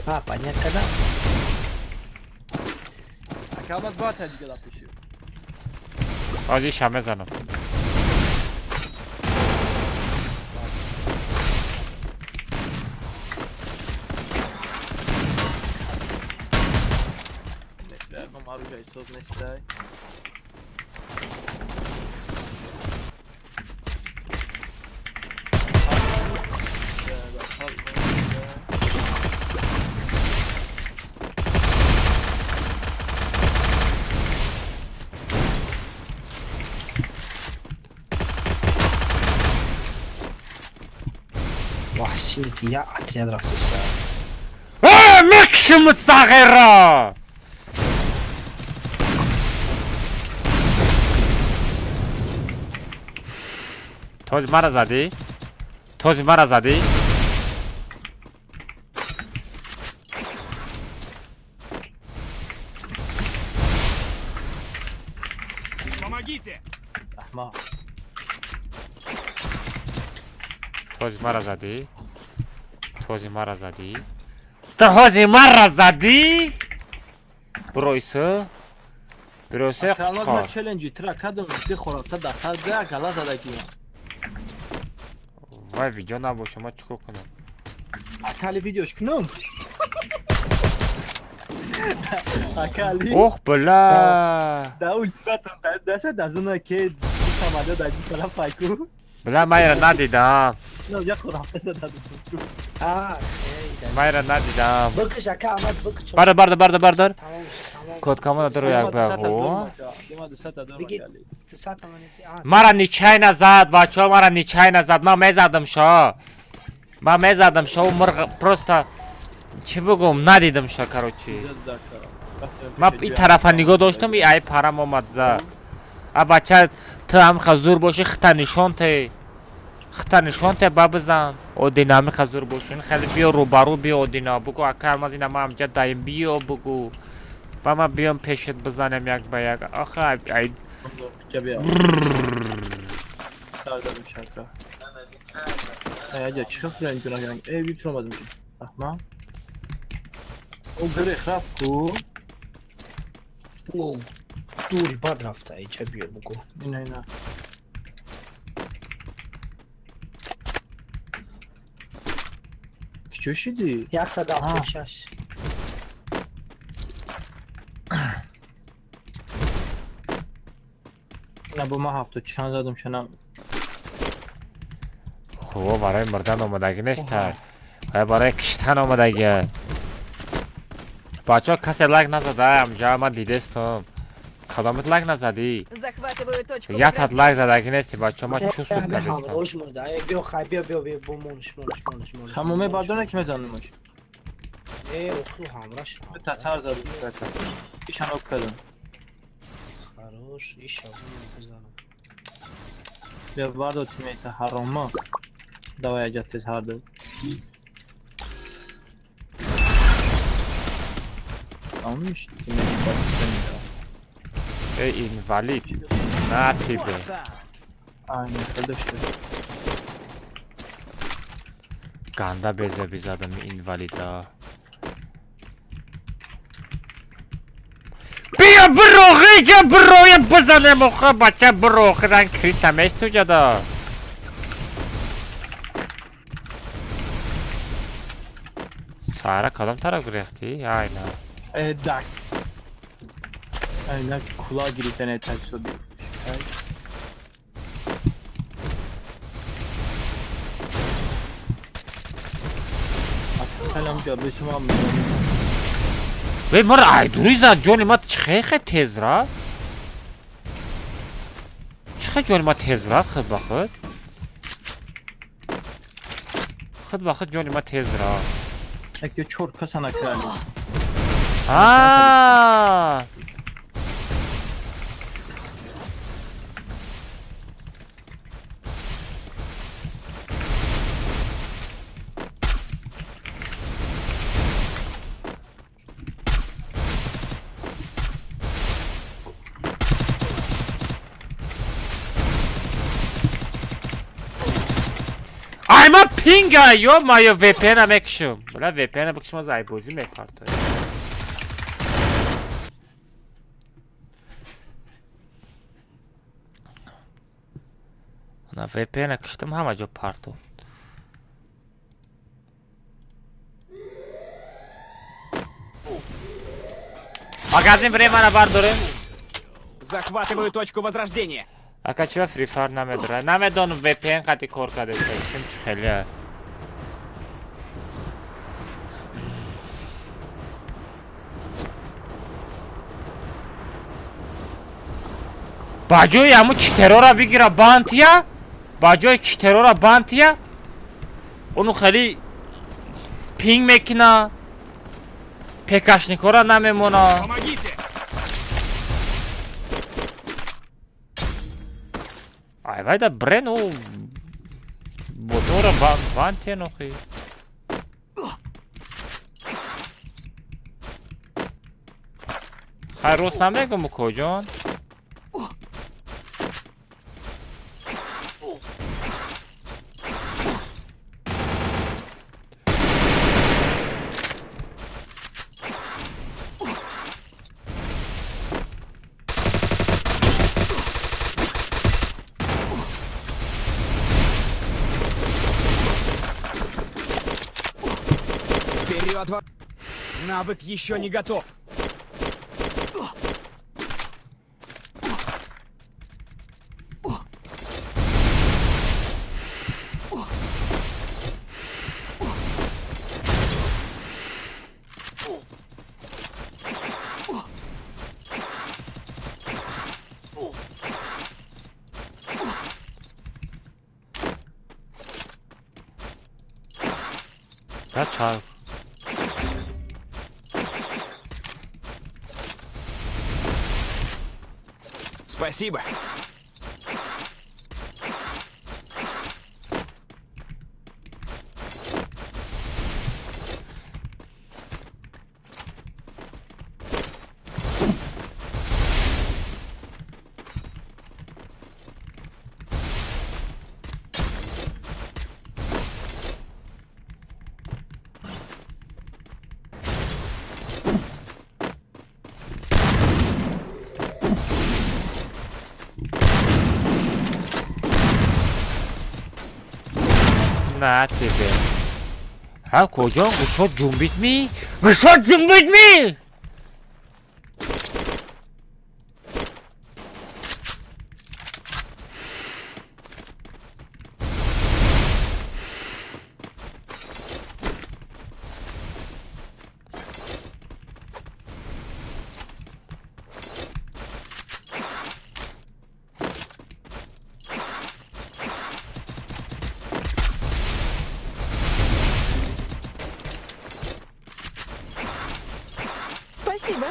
H: ها پنیا کدا
C: کامت بات دیگه دا پیشو
B: آجی شمه زنم
C: چای صبح نستای
H: وحشيتي يا عتياد رفت الساعة
B: مکشم صغیرا توج مرا زدی؟ توج مرا زدی؟
G: Помогите!
C: احمق
B: توج مرا زدی؟ توج مرا زدی؟ توج مرا زدی؟ برویسه؟ برویسه
C: کلمات ما
B: کار
C: چالنجی ترا کدوم بخورم تا دست ده گلا زدگی
B: وای ویدیو نباشه ما چیکار کنم
C: اکالی ویدیوش کنم اکالی
B: اوه بلا
C: دا ultimatum دست دزونه که سماده دادی کلا فایکو
B: بلا من ایرا ندیدم
C: نه یا خورم دادم
H: آه
B: من ایرا ندیدم
H: بکش اکا احمد بکش
B: بردار
H: تمام تمام
B: کد کامل درو یک بگو
C: دیما دست دادم
H: بگید.
C: اکالی
H: تسعة ثمانية
B: مرا نیچه نزد بچه ها مرا نیچه نزد من میزدم شا من میزدم شا و مرغ پروستا چی بگم ندیدم شا کروچی من این طرف نگاه داشتم ای پرم آمد زد بچه تو هم خزور باشی خطا نشان ته ببزن او دینامی خزور باشین خیلی بیا روبرو بیا او دینا بگو اکا الماز اینا ما همجا دایم بیا بگو با من بیام پیشت بزنم یک با یک آخه ای
C: جبیا دادم شکا اجا چیکار کنیم تو نگم ای بیت رو اومدم احمد او گره خرافت کو
H: اوه دوري باد رفته ای چه بیا بگو
C: اینا چی شدی؟
H: یک تا ده شش
C: نه با ما هفته چند زدم شنم
B: خواه برای مردن آمدگی نیست برای کشتن آمدگی بچه ها کسی لگ نزده همجا من دیدستم کدامت لگ نزدی
D: Захватываю точку.
B: یک حد لگ زدگی نیستی بچه ما چو سود کردستم
H: روش مرده بیا خواهی بیا مونش
C: همومه بردانه که میزنمش
H: ای اخو همراش
C: به تتر زدم ایشان اوک کدم
H: خروش ایش بزنم
C: بیا بردو تیمیت حرامه دوای اجت تیز هر داد آمیش تیمیت بردو
B: ای اینوالید نه تیبه
C: آینه خودشته
B: گنده بیزه بیزدم اینوالیدا بیا برو غیجه بروی بزنم اخواه بچه برو خدن کریس همیش تو جدا ساره کدام طرف گریختی؟ ای نه
C: دک اینه کلا گریتنه تک شدی سلام جا به شما میدونم
B: وی مرا ایدوری زد جونی ما چخه خیلی تیز را چخه جونی ما تیز را خود بخود جونی ما تیز را
C: اگه چور کسا نکردی
B: آه I'm a pinga yo maya VPN هم اکشم بلا VPN بکشم از ای بازی میکارد انا VPN اکشتم همه جا پارتو Магазин времени бардорем.
G: Захватываю точку возрождения.
B: Ака чива Free Fire намедора. Намедонум VPN қати кор кардеса. Сим хеле. баҷои ҳаму читерора бигира бантия, баҷои читерора бантия, уну хеле пинг мекина, пекашникора намемона.
G: Помогите!
B: Айвайда брену мотора бантия нохи. хай рост намегум мукоҷон.
G: Вперед! Навык еще не готов.
B: Да чай.
G: Спасибо.
B: На тебе. А кожон гушот ҷунбид ми? Гушот ҷунбид ми?
D: Спасибо.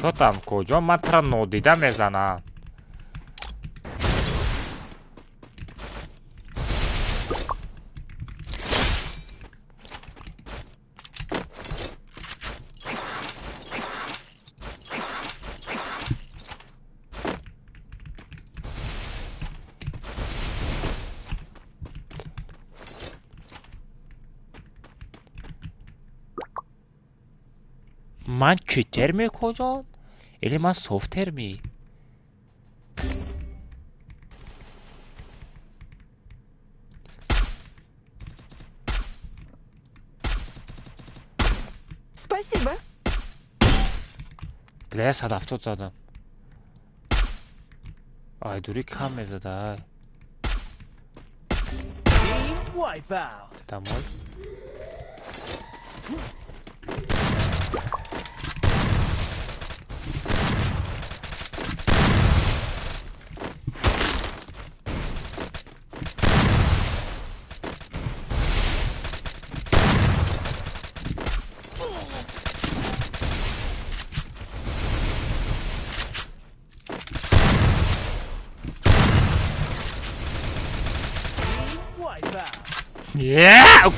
B: Шо там кожон? Ман тара нодида мезанам. Ман читерми кожон? Или ман софтерми?
D: Спасибо.
B: бля 170 задам. Ай дури кам мезада. Домой.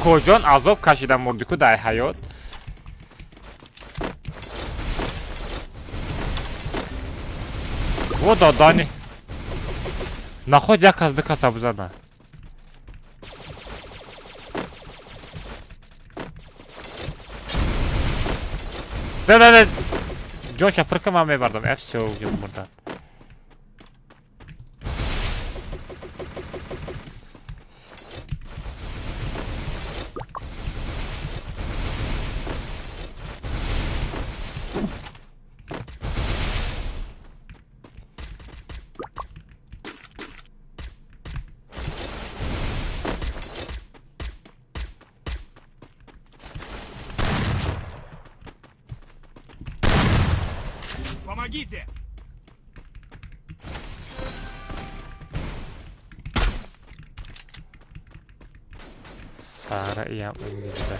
B: кожон азоб кашида мурдику дар ҳаёт. во додани наход як аз ду каса бузана. да ҷон шапрка ман мебардам. всё мурдан.
G: Помогите!
B: Sara iyam İngilizce.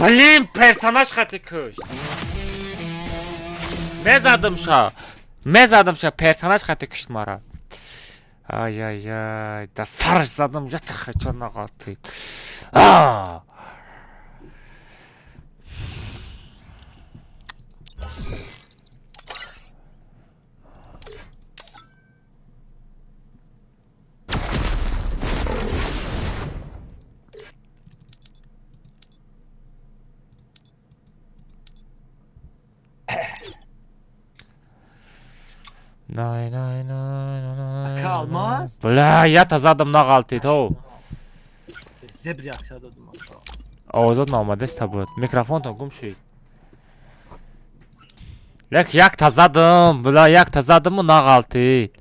B: Блин, персонаж хати куш. Мезадымша персонаж хати куш мара. Ай-яй-яй, да сарж задым жатах чона гаты. Nay nay nay nay.
C: Kalmaz.
B: Bля, я тазадым нагалты то.
C: Зебряк сададым.
B: Овозот наомадест табуд. Микрофонтон гум шуд. Лек як тазадым, бля, як тазадыму нагалты.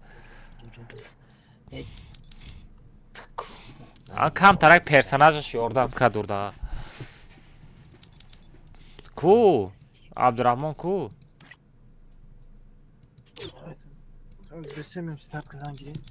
B: Кам тарак персонажаш ёрдам кад урда. Ку? Абдурахмон ку?
C: Göstermiyorum start kazan gireyim.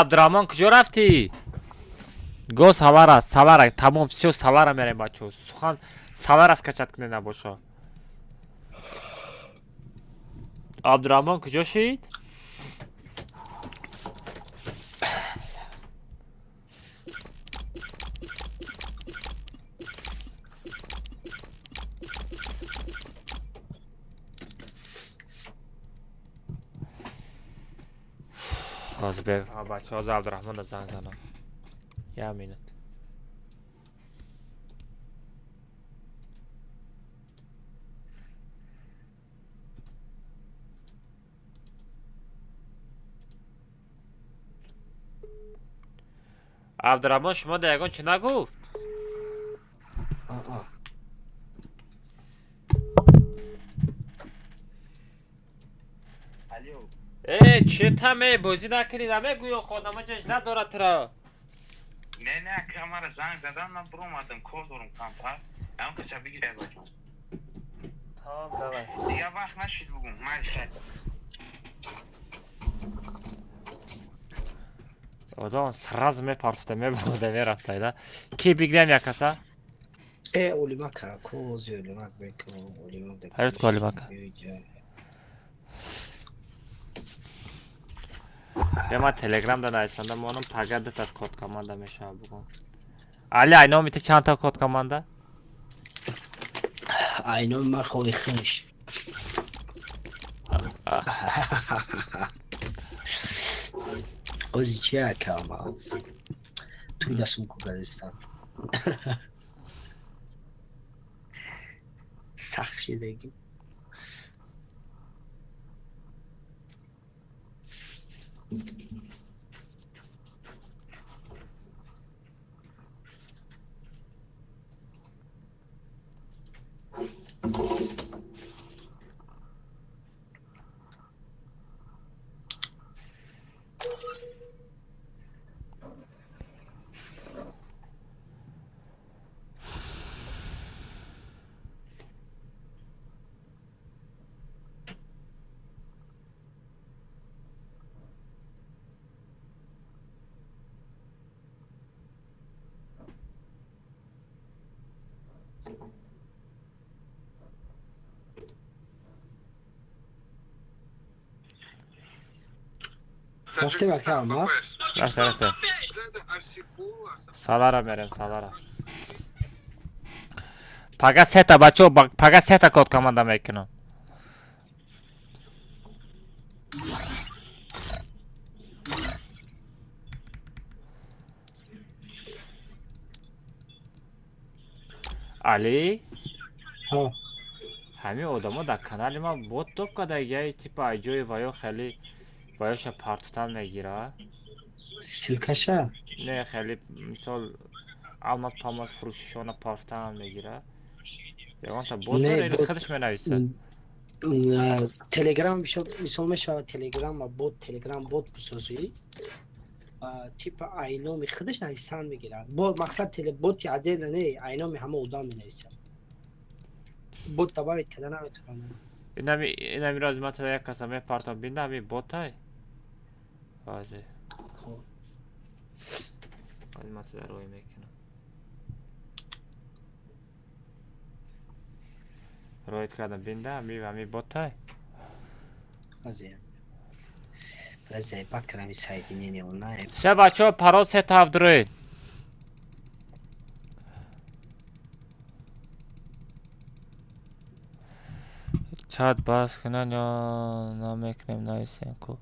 B: Абдурахмон куҷо рафтӣ? Го савара, тамом всё савара мерем бачо. Сухан савара скачат куне набошо. Абдурахмон куҷо шид? Hozir be, bacha, hozir Abdurahmonga zang zanam. Ya minut. Abdurahmon shuma da yagon chi nagufт? چتمه بازی نکنید همه گویا خودم جنج نداره ترا
E: نه کامera زنگ زدم من برو اومدم کار دارم کامفر اون که چه بگیره باید
B: tamam давай
E: دیگه وقت نشید بگم من خیلی
B: Odan sraz meparte mebode meratayda. Ki bigdem yakasa.
H: Olimak koz olimak beko olimak.
B: Hayret kolimak. Bema Telegram'da naysanda onun pagada tat kod komanda meşa bugün. Ali ayno mite çanta kod komanda.
H: Aynen ma khoy khish. Ozichia kalmaz. Tu da sun Kurdistan. Saxshidagi. Rafte bakalım ha.
B: Rafte. Salara merem salara. Paga seta bacho paga seta kod komanda mekino. Ali
H: Ha.
B: همه آدما در کانال ما بوت توپ که دیگه تیپ ایجوی وایو خیلی وایوش پارتتان میگیره
H: Silkaşa.
B: نه خیلی مثال almaz palmaz فروششون پارتتان میگیره یا تا بوت
H: نه،
B: داره
H: بوت.
B: خودش مینویسه
H: Telegram bir şey misalmış Telegram bot Telegram bot bu sözü. Tip aynı mi خودش نویسن میگیره. بot مقصد تل بot یاده نه aynı mi همه odam می نویسن. Bot da باید کدن نمیتونه.
B: اینمی رازمت یک کسامه پارتان بینده همی بوت های واضح رازمت در روی میکنم رویت کردم بینده همی بوت های
H: Azı. Biraz bat kırami saydın ne onlar.
B: سه بچه ها پرا سه تا هفدروید چات باز کنن یا نمیکنیم نایسین کو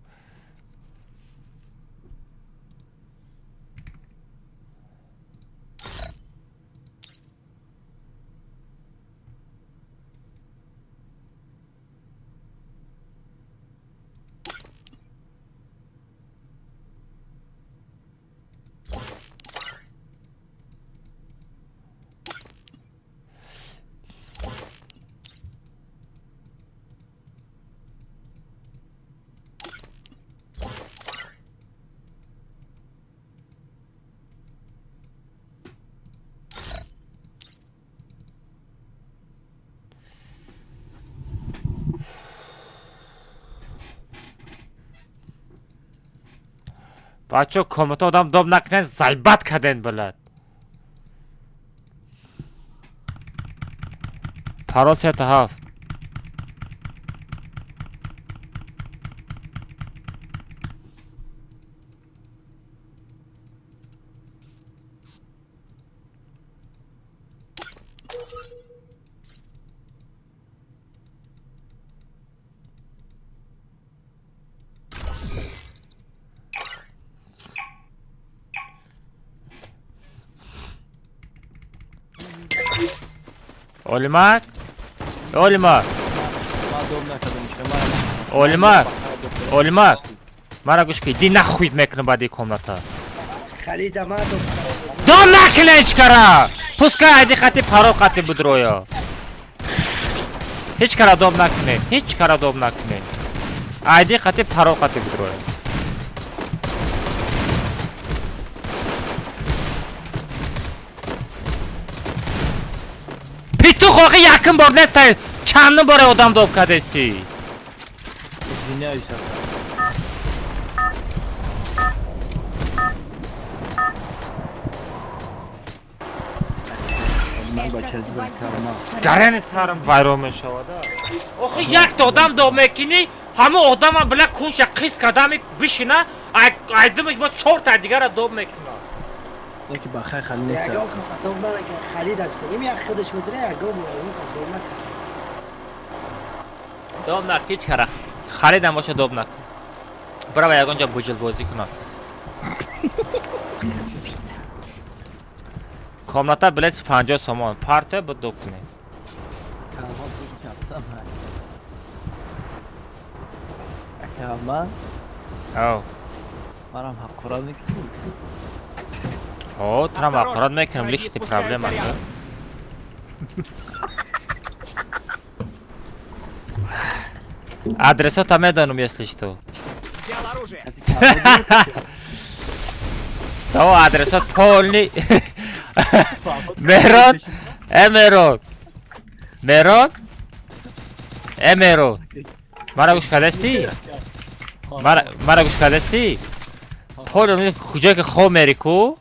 B: بچه کامنت آدم دام نکنن زیبت کدن بلد پرا سه تا هفت Olimak Olimak Olimak Olimak مرا گوش کی دی نخوید میکنه بعد این کامنتا
H: خالد ما
B: دام نکنه هیچ کارا پوسکا ایدی خطی پرو خطی بود رویا هیچ کارا دام نکنه هیچ کارا دام نکنه ایدی خطی پرو خطی بود رویا پیتو خوخی یکم بار نسته چندم باره آدم دوب کده استی Гарани сарам вайрон мешавад. Охи як додам до мекини, ҳама одама била куша қис кадами бишина, айдимаш ба 4 та дигара доб мекуна.
C: یکی بخیر خالی نیست
H: یک او کس دوم داره که خالی داشته این یک خودش میدره یک او اون کس دوم نکنه
B: دоб нак ҳеҷ кара. Халидам боша доб накун. Бирава ягон ҷо буҷилбозӣ кунад. Комната билет 50 сомон. Парто бо доб кунем.
C: Kamaz,
B: Ав.
C: منم حقارت میکنم.
B: О, трам ақорат мекунам, лишти проблема аст. Адресота медонам, если что.
G: Взял оружие.
B: То адресот полный. Мерон, Эмерон. Мерон, Эмерон. Мара гӯш кардасти? Мара гӯш кардасти? Полный куҷое ки хоб мери ку?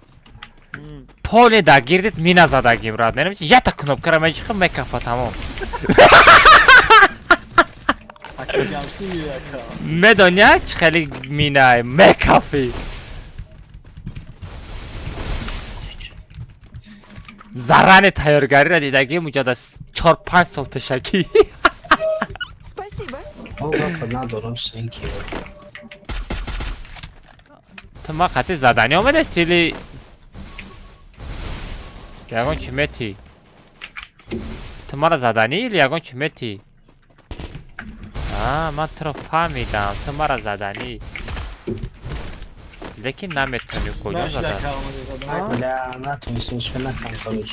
B: Полный да гирдит мина задагим рад. Немичи ята кнопкара меҷихи мекафа тамом. Медоня чӣ хеле минае мекафи. Заране тайёргарира дидагим уҷада 4-5 сол пешакӣ.
D: Спасибо.
H: او من ندارم سنکی
B: То ма қати задани омадасти или ягон чӣ метӣ? То мара задани или ягон чӣ метӣ? Ман туро фаҳмидам. То мара задани. Лекин наметавонӣ куҷо задан.
H: بله نتونستیم چه نکن کارو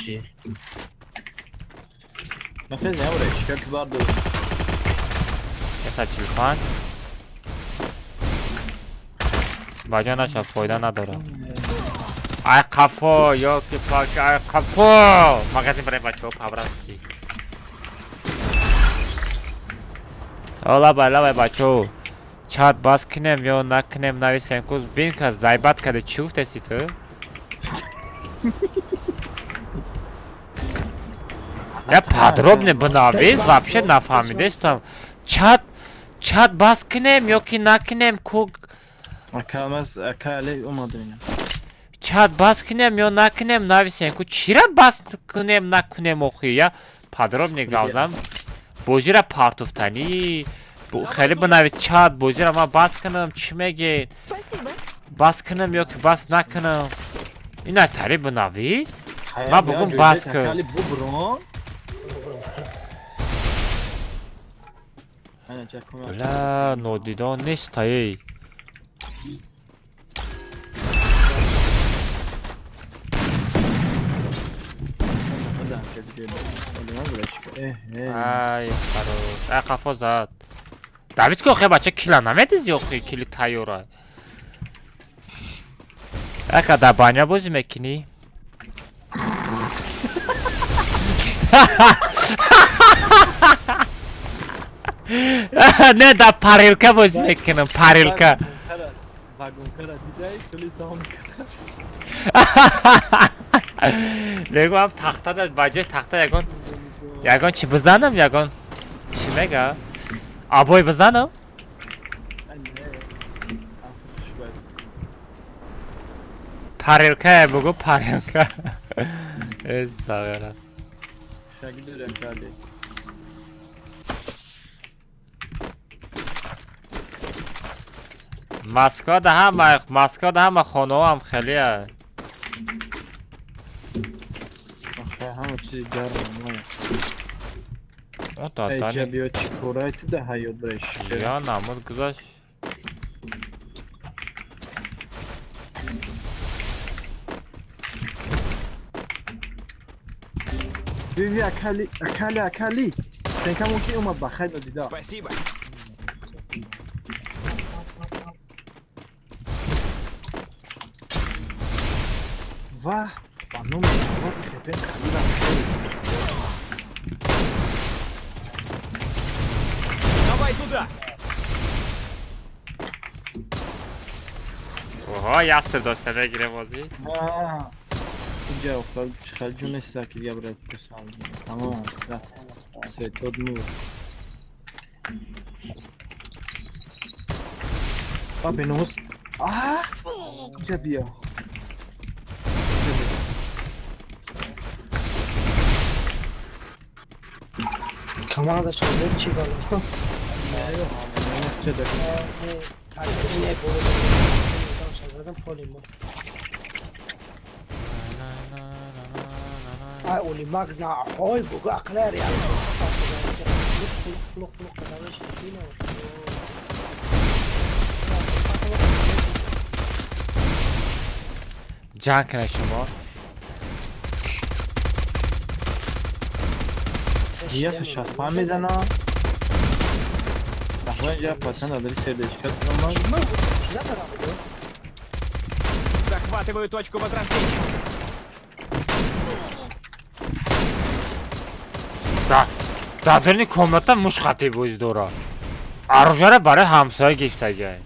C: نفذ نمورش که کبار دو
B: 145 баҷо наша фоида надорад. Ай қафо ёки паки ай қафо. Магазин барои бачаҳо паврасти. Лабай бачаҳо. Чат бас кинем ё накинем нависем ку винка зайбат карда чӣ гуфтаси ту? Я подробно бинавис вообще нафаҳмидастам. Чат бас кинем ёки накинем ку
C: Kamaz, akali olmadı yine.
B: чат бас кинем ё накинем нависем ку чира бас кинем накунем охи я подробно гавзам. Бозира партуфтани хеле бинавис чат бозира ма бас кинем чӣ мегӯед?
D: Спасибо.
B: Бас кинем ёки бас накунем? Ина тари бинавис? Ма бугум бас кун.
C: Akali bu bro. Aynen çakma.
B: Бля, нодидон нестае. Ай, харос. Ай, қафо зад. Давид ки охе бача кила намедизи охе кили тайёра. Ака да баня бозӣ мекунӣ? Не да парилка бозӣ мекунам, парилка.
C: Vagonkara didai kuli sam kata.
B: Мегӯям тахта да баҷои тахта ягон чӣ бизанам, ягон чӣ мега? Абой бизанам? Парилка бугу парилка. Сагара.
C: Şagili rekali.
B: Маска да ҳама хонаҳоам хеле.
C: Hamı çizi garım ama.
B: Он додани.
C: Ecebiyat çikolata da hayır breş.
B: Я намуд гузашт.
C: Bibi akali. Sen kamu ki umma bakhay da dida.
G: Спасибо.
C: Vah. Banom vah kepen kalila.
G: Давай туда.
B: Oha, yastır dostlar, ne girem bozí.
C: اینجا افتاد خیلی جون است که دیگه برای کسان تمام ستاد نور به نوز اینجا بیا
H: Kamera da şöyle çek oğlum.
C: چه داری؟
H: اینه برو zaten polim var. Ay oli magna hoy bu aklar ya. Luk kadar şey ne var?
B: جنگ کنه شما
C: دیگه 65 میزنه نحوه اینجا پاتن داری سردشکت کنم
G: Захватываю точку возрождения.
B: Да дорни комната муш хати боз дора оружие барои ҳамсоя гифтагай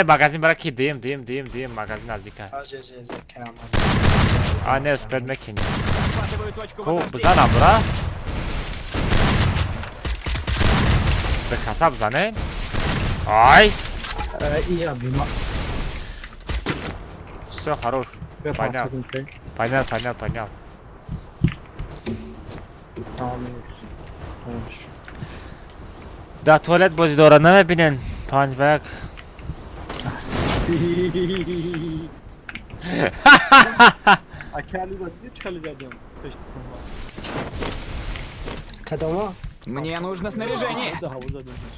B: магазин бара ки дим магазин наздика не спред мекини
G: Захватываю точку
B: ку
G: возрождения.
B: бизанам бура به کسب زنه آی
C: iyi abi ma
B: все хорош
C: Понял.
B: понял در توالت بازی دارن نمیبینن 5 و 1
C: Akali bak ne çıkaracağım peşte sana.
H: Kadama.
G: Мне нужно снаряжение.
C: Havuza dönüyorsun.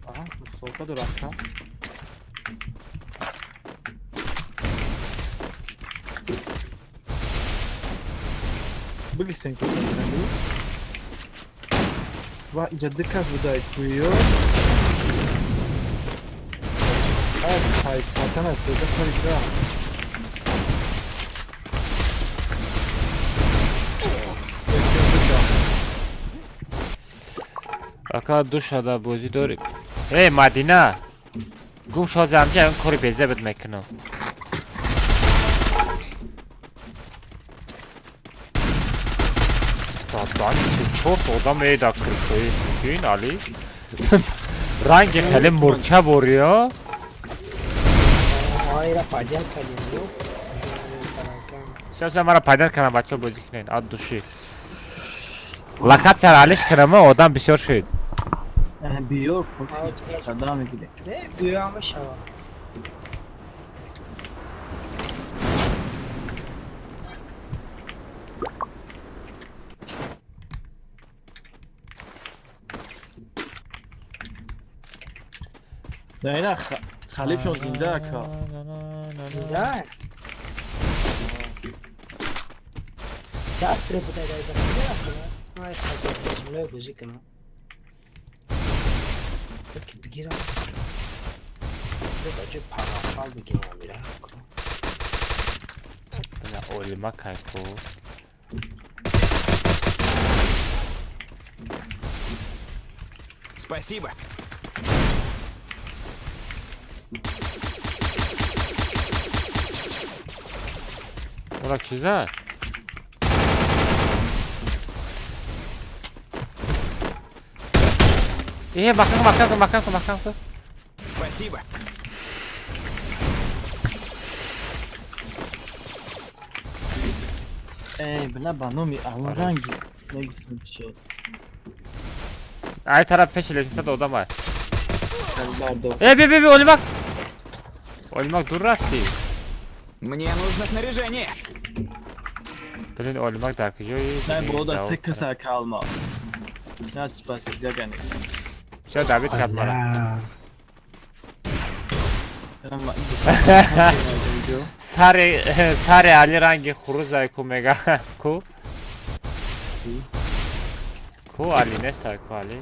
C: Aha, bu solda dur arka. Bilirsin ki و اینجا دکت بودای تویو های پاتن از دوزه کنید را
B: اکا دو شده بازی داری ای مدینه گم شازی همچه اون کاری بیزه بد میکنم دادانی چه چورت آدم ایده کرکایی این علی رنگ خیلی مرچه بوری ها
H: Hayır paydan kalıyor.
B: سیاسه مرا پیدا کنم بچه بازی کنین آد دوشی لقد سر علیش کنم آدم بسیار شد
C: بیور پرسی صدا میگیره
H: Ne büyüyor ama şava.
C: نه نه خلیفشون زنده اکا
H: Güzel. Ya tre putai dai da fine ma è stato non è così che no. Perché bigira. Devo già pagare bigira mira.
B: نه اولی مکن کو
G: Спасибо.
B: اونا چیزه مکان کن
G: Спасибо.
C: بلا بانومی اون رنگی نگیستم چه
B: ای طرف پیش لشنسه دو آدم var
C: بردو
B: ای بی اولی مک اولی مک دور رفتی
G: Мне нужно снаряжение.
B: بزن اولی مک در کجایی
C: نه با da 8 kasa kalma نه سپاس یا گنی
B: چرا دوید کرد مرا
C: ama
B: سر علی رنگ خروز کو مگا کو علی نیست کو علی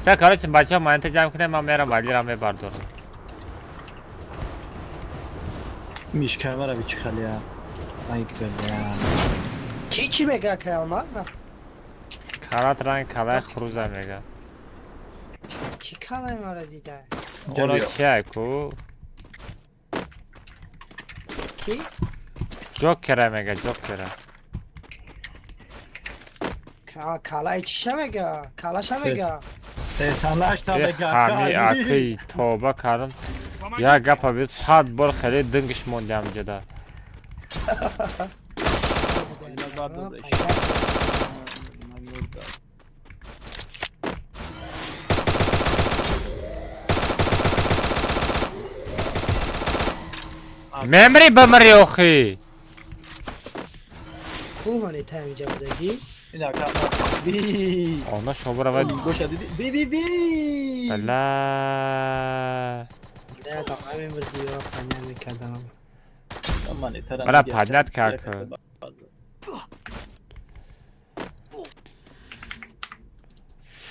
B: سر کارش بچه ها ما انتظام کنه من میرم علی را میبردارم
C: میش کمره بیچ خالیه ای بله
H: چی میگه که الما؟
B: Karat rang kalay khruza mega.
H: کی کلای ما رو دیده؟
B: Ora kiya ku?
H: کی؟
B: Joker mega Joker.
H: کلای چی میگه؟ کلاش میگه؟
C: Sanlash ta mega
B: Hami akı tövbe karın. Ya gapa bir saat bor khali dingish mondam jada. Memory bamri oxi.
H: خوب هنی تا اینجا بودگی؟
C: Bir dakika. Bi.
B: Ona şobra ve
C: Boşa dedi. Bi.
B: bala.
H: نه تا همین بردی یا پنیا میکردم
C: Aman yeter.
B: Bala padlat kanka.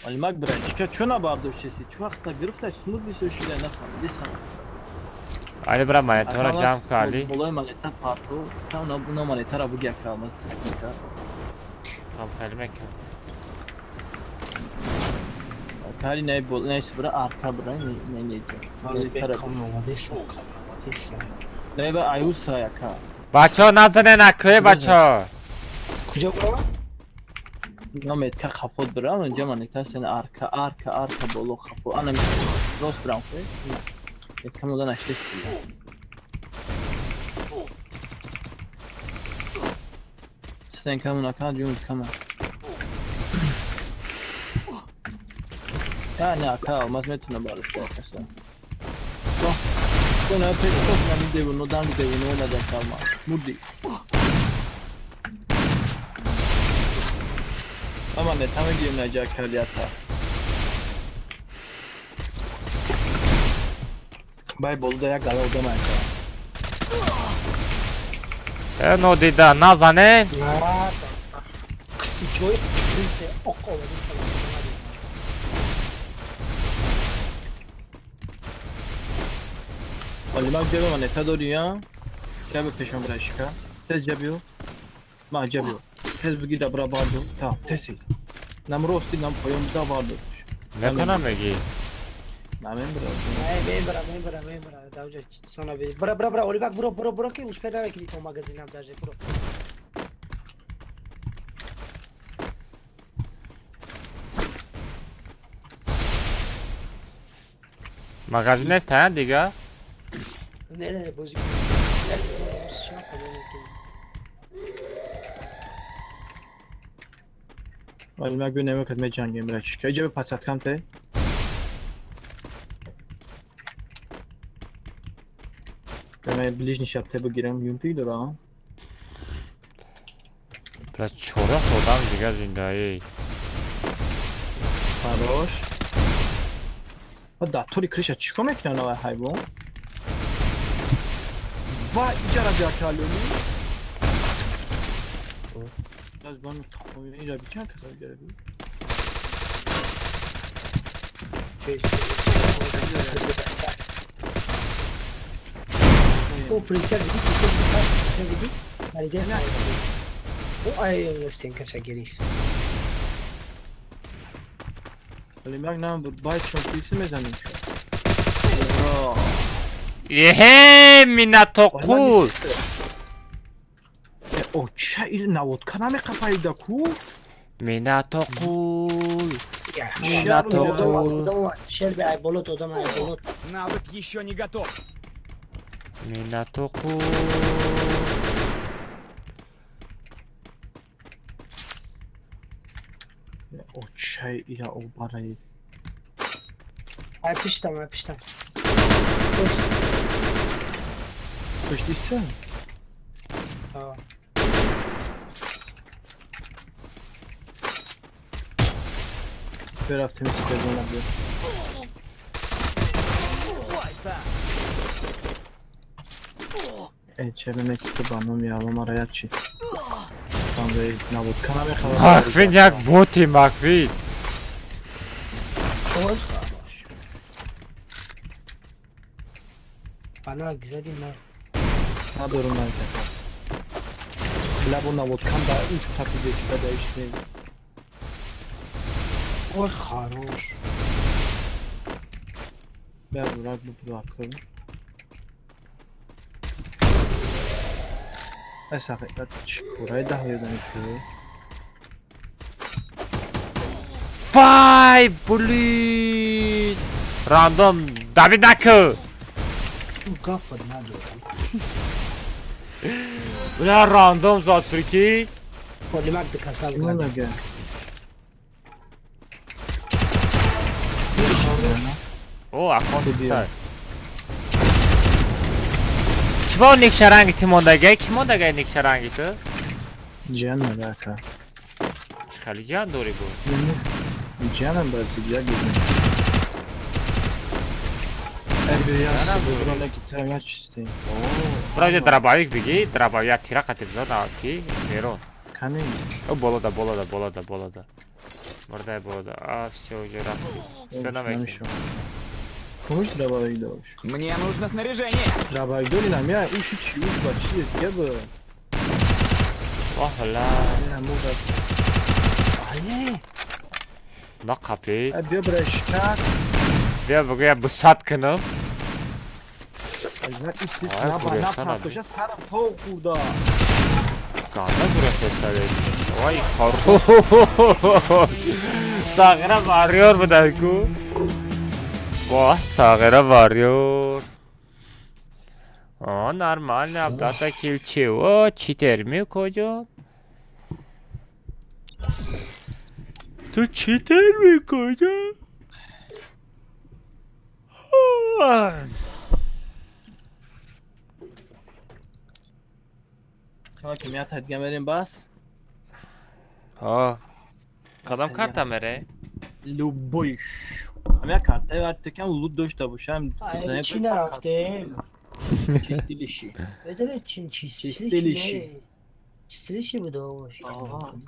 C: Almak branch که چون آبادو شسی چون وقت گرفته سمود بیسوشی نه نفهمیدم.
B: Ali bra monitora jam kali.
C: Bolay maneta parto. Tam buna maneta bu gel kalmaz.
B: Tam felmek.
C: Kali ne bol ne sıfıra arka bıra ne diyeceğim.
H: بازی بکن آماده شد آماده شد
C: Ne be ayusa ya ka.
B: Bacho nazane nakoy bacho.
H: کجا برو؟
C: Namet ka kafot bıra önce maneta seni arka bolu kafo. Ana Ross Brown koy. Et kamudan açtı. Sen kamuna ka diyorum kama. Yani aka olmaz metuna barışta arkadaşlar. Bak. Sonra pek çok önemli değil bunu dan bir de bunu olacak kalma. Mudi. Ama ne tamam diyeyim ne acayip kaliyata. Bay bolu da ya gala odama aka.
B: No dida nazane.
H: نه کسی جوی خیلی آقا ولی سلام
C: Alimak diyor ama neta doğruya. Gel bir peşin bırakışka. Tez yapıyor. Ma yapıyor. Tez bugi da bra bardo. Tamam tez. Nam rosti nam koyun da bardo.
B: Ne kana megi?
C: Namen bra.
H: من برا داوجا سونا بری برا اولی بک برو که اوش پیدا کی تو ماگازینم داجه برو
B: Magazin است ha diga.
H: نه بازی
C: Alimak bir neme kadme cangim bırakışka. İyice bir pasat kamte. Ben blижний şapte bugirem yuntuyu da ha.
B: Biraz çora sodan diga zindayı.
C: Хорош. Да, тори криша чико мекунад ава ҳайвон? Ва иҷара ҷакалони. аз бон иҷа бичан каса гераби.
H: او پرینسر دیدی مریده نه او ای استنکا گرفت
C: ولی مگ نام باید چون کیسی میزنیم شو.
B: Ehe minatokul.
C: O çe il navodka nami kafayda ku?
B: Minatokul.
H: شل به بولوت آدم ای بولوت
G: Навык еще не готов.
B: Minatokul.
C: O çe ile o barayı.
H: ای پیشتم
C: Koştuysan?
H: آه
C: Bir hafta mı çıkardın abi? çevirmek istiyorum ya ama araya çi. Tam böyle navodka nami kafayda.
B: Makfin jak boti makfin.
H: باز خاموش بنا گزدی مرد
C: Ne durumdan kadar? لبو نمود کم با اون شو تپیده چی بدهشتی
H: اوه خاروش
C: بیا برای برو اکر ایس حقیقت چی برای ده بیدنی که
B: Vay bulit. Random David Nako.
H: اون کافر ندارم
B: Ulan random zat Türkiye.
H: پولیمک دکسل
C: نه
H: کنم
C: نگه
B: O akont
C: Biliyorum.
B: tutar. Kim o Nick Sharangi timondagi? Kim ondagi Nick Sharangi tu?
C: جیان نگه
B: Khalijan dori bu.
C: جیانم باید بیا گیرم اگه یا برو نگیتر یا چیستی
B: Buraya drabavik bigi, drabavya tira qatibza da ki, Veron.
C: کنی
B: O bolada. Burada bolada. А, всё уже раз. Спина век.
C: نمیشه کمش دربایی داشت
G: Мне нужно снаряжение.
C: دربایی داری نمیه اوشی چی اوش با چیه دیگه با
B: Oh la.
C: نمو با
B: Na kapı.
C: بیا برای شکر
B: Ve bugün bu sat kınım.
C: از من این سیست
B: Ay,
C: نبا
B: buraya
C: نه
B: sana
C: پرتوشه سرم تو خورده
B: Kanka burası tabii. Vay karu. Sağıra varıyor bu Danku. Vah sağıra varıyor. O normal abdata kilçi. O çiter mi koca? Tu çiter mi koca?
C: شما کمیت هدگه بریم بس
B: Ha. Kadam karta mere.
C: لوبویش همه کارت ای وقت کم لود داشته باشم
H: چی نرفتیم
C: چیستیلیشی
H: بدون چین
C: چیستیلیشی
H: چیستیلیشی بود آواش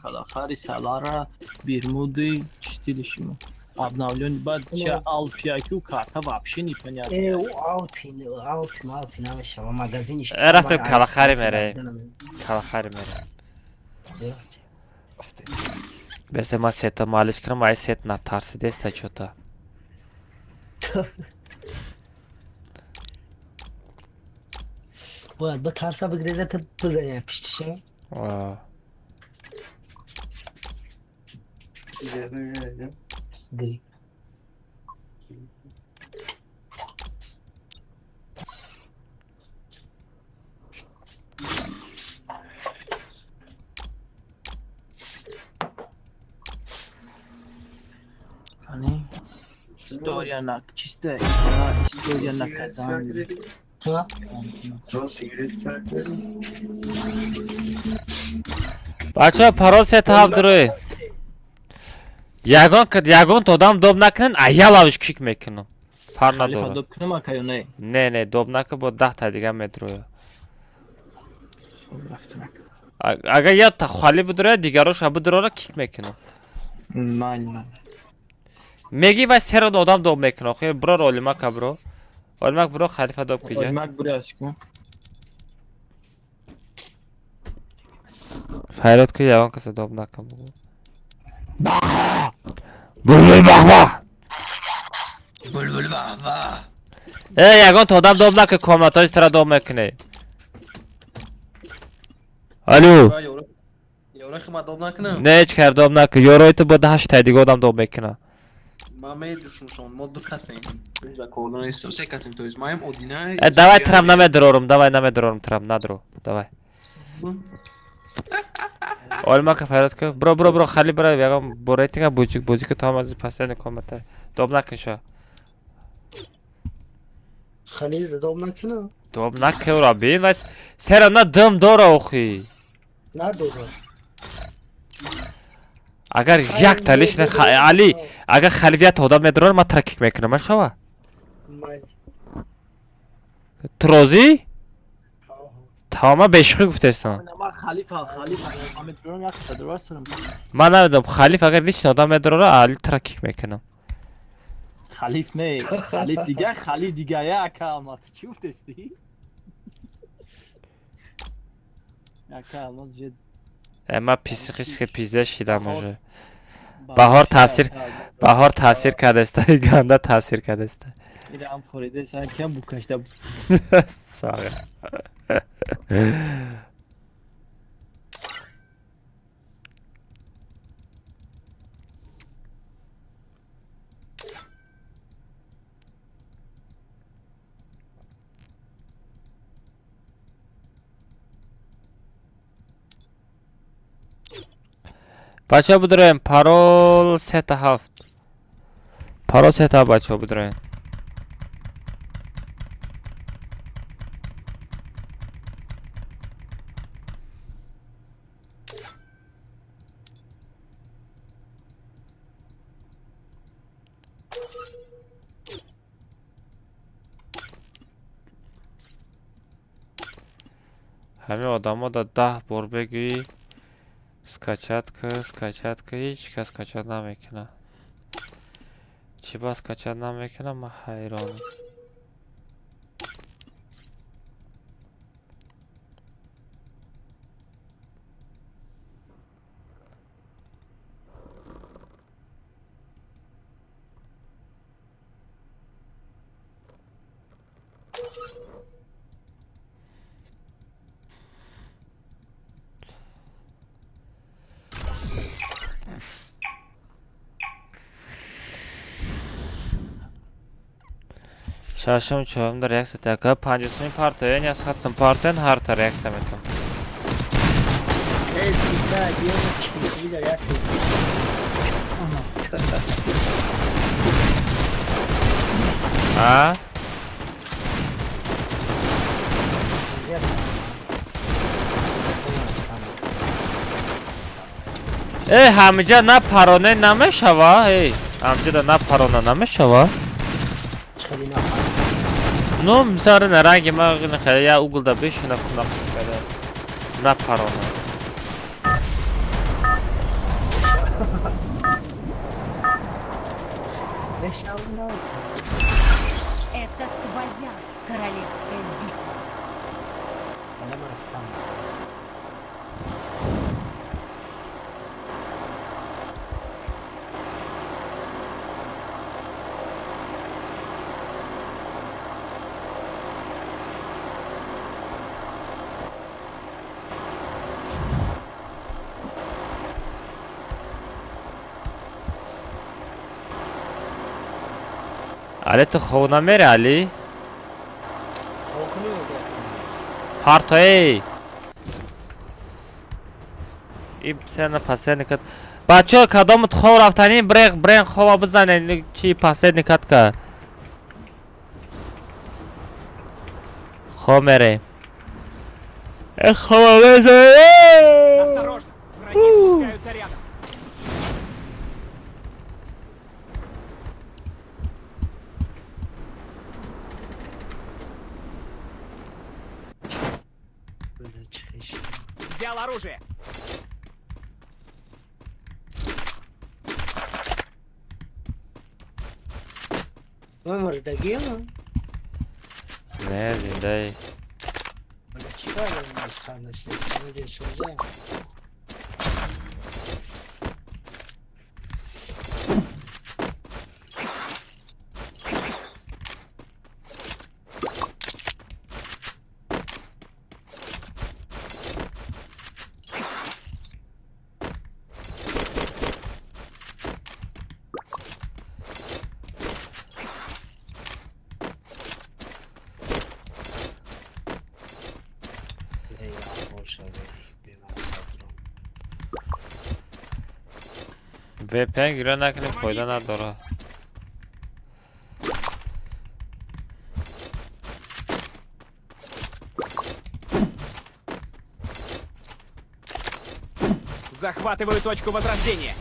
C: کلاخاری سالارا بیرمودی چیستیلیشی مو ابناولیون بعد چه الپیاکی و کارتا вообще не понятно
H: او آلپین همشه و مگزینش
B: Raftem kalakhari mere. Kalakhari mere. Весе ма сето малиш кирам, ай сет на тарсидес та чота.
H: باید با ترسا بگریزه تا بزنی پیشتشه
B: Aa.
H: گری
C: hani historia na çiste historia na kazan
H: ها
B: Бача парол сет havdırı. Yagon todam dobnakın ayal avuç kik mekinu. Parna
C: خلیفه
B: doğru.
C: دوب کنم اکایو نه
B: Ne dobnakı bu 10 ta diga metroya.
C: رفتم
B: Aga ya ta xali budura digaroş abudura kik mekinu.
C: من
B: Megi ve sero odam dob mekinu. Xo'y bro rolima ka bro. Olmak bro xalifa dob kija.
C: ölmek buraya aşkım
B: Hayrat ki yagon kasa dobnakı bu. Bulbul bakma.
C: بلبل بابا
B: Yagon todam dobnakı komatoj tra dob mekine. Alo.
I: یورای خدمت داد نکنم
B: Ne hiç kar dobnakı. Yoroytu bu 10 ta diga odam dob mekine.
I: ما میدوشون شما ما دو کسیم اینجا کلا نیستم سه کسیم تویز ما هم اودینه
B: Давай tram namedrorum tram nadro. Давай. Olma ka Ferhat ka. Bro khali bro yagam boretinga buzik tam az pasene komata. Dobnak sha.
H: خلیل دوم نکنه
B: Dobnak ke ora bin vas serana dım dora oxi.
H: نه دوباره
B: Agar yak talish ne Ali agar khalviyat odam medror ma trakik mekinam shava.
H: مایل
B: Trozi? Tamam 5 گفتستان.
C: ما خلیفه محمد برون yakıştı درستم
B: من نمیدونم خلیف اگر ویش آدم مدراره علی ترکیک میکنم.
C: خلیف نه خلیف دیگه خلی دیگه یا کلمات چی گفتستی Яка алоз ҷед.
B: Эма психически пизда шидам уже. Баҳор таъсир кардааст, ганда таъсир кардааст.
C: Ирам хорида сан кам букашта.
B: Сага. Бача будраем парол 37. Парол 37 бача будраем. Ҳамин одамода 10 бор бегӯӣ скачатка, ҳеҷ кас скачат намекунад. Чӣ бас скачат намекунад, ман ҳайронам. Шашам чоҳимда реаксия така 50-мин партиян я 100 партиян ҳар та реаксия метавонам. А? ҳамиҷа на парона намешава? Ҳамиҷа на парона намешава? Ну, мисали на ранги мағини хай, я угулда бешина кунақ када. На парона.
D: Это твоя королевская битва.
B: Али, ту хов намери, Али? Парто, И сена последний кат. Бачо, кадомут хов рафтани, брен хова бизанен, чи последний катка. Хо мере. Хова бизанен.
G: Осторожно! Враги спускаются рядом. Взял оружие.
H: مردگی ما
B: نه زنده
H: چیکار داریم
B: VPN گیره نکنیم فایده نداره.
G: Захватываю точку возрождения.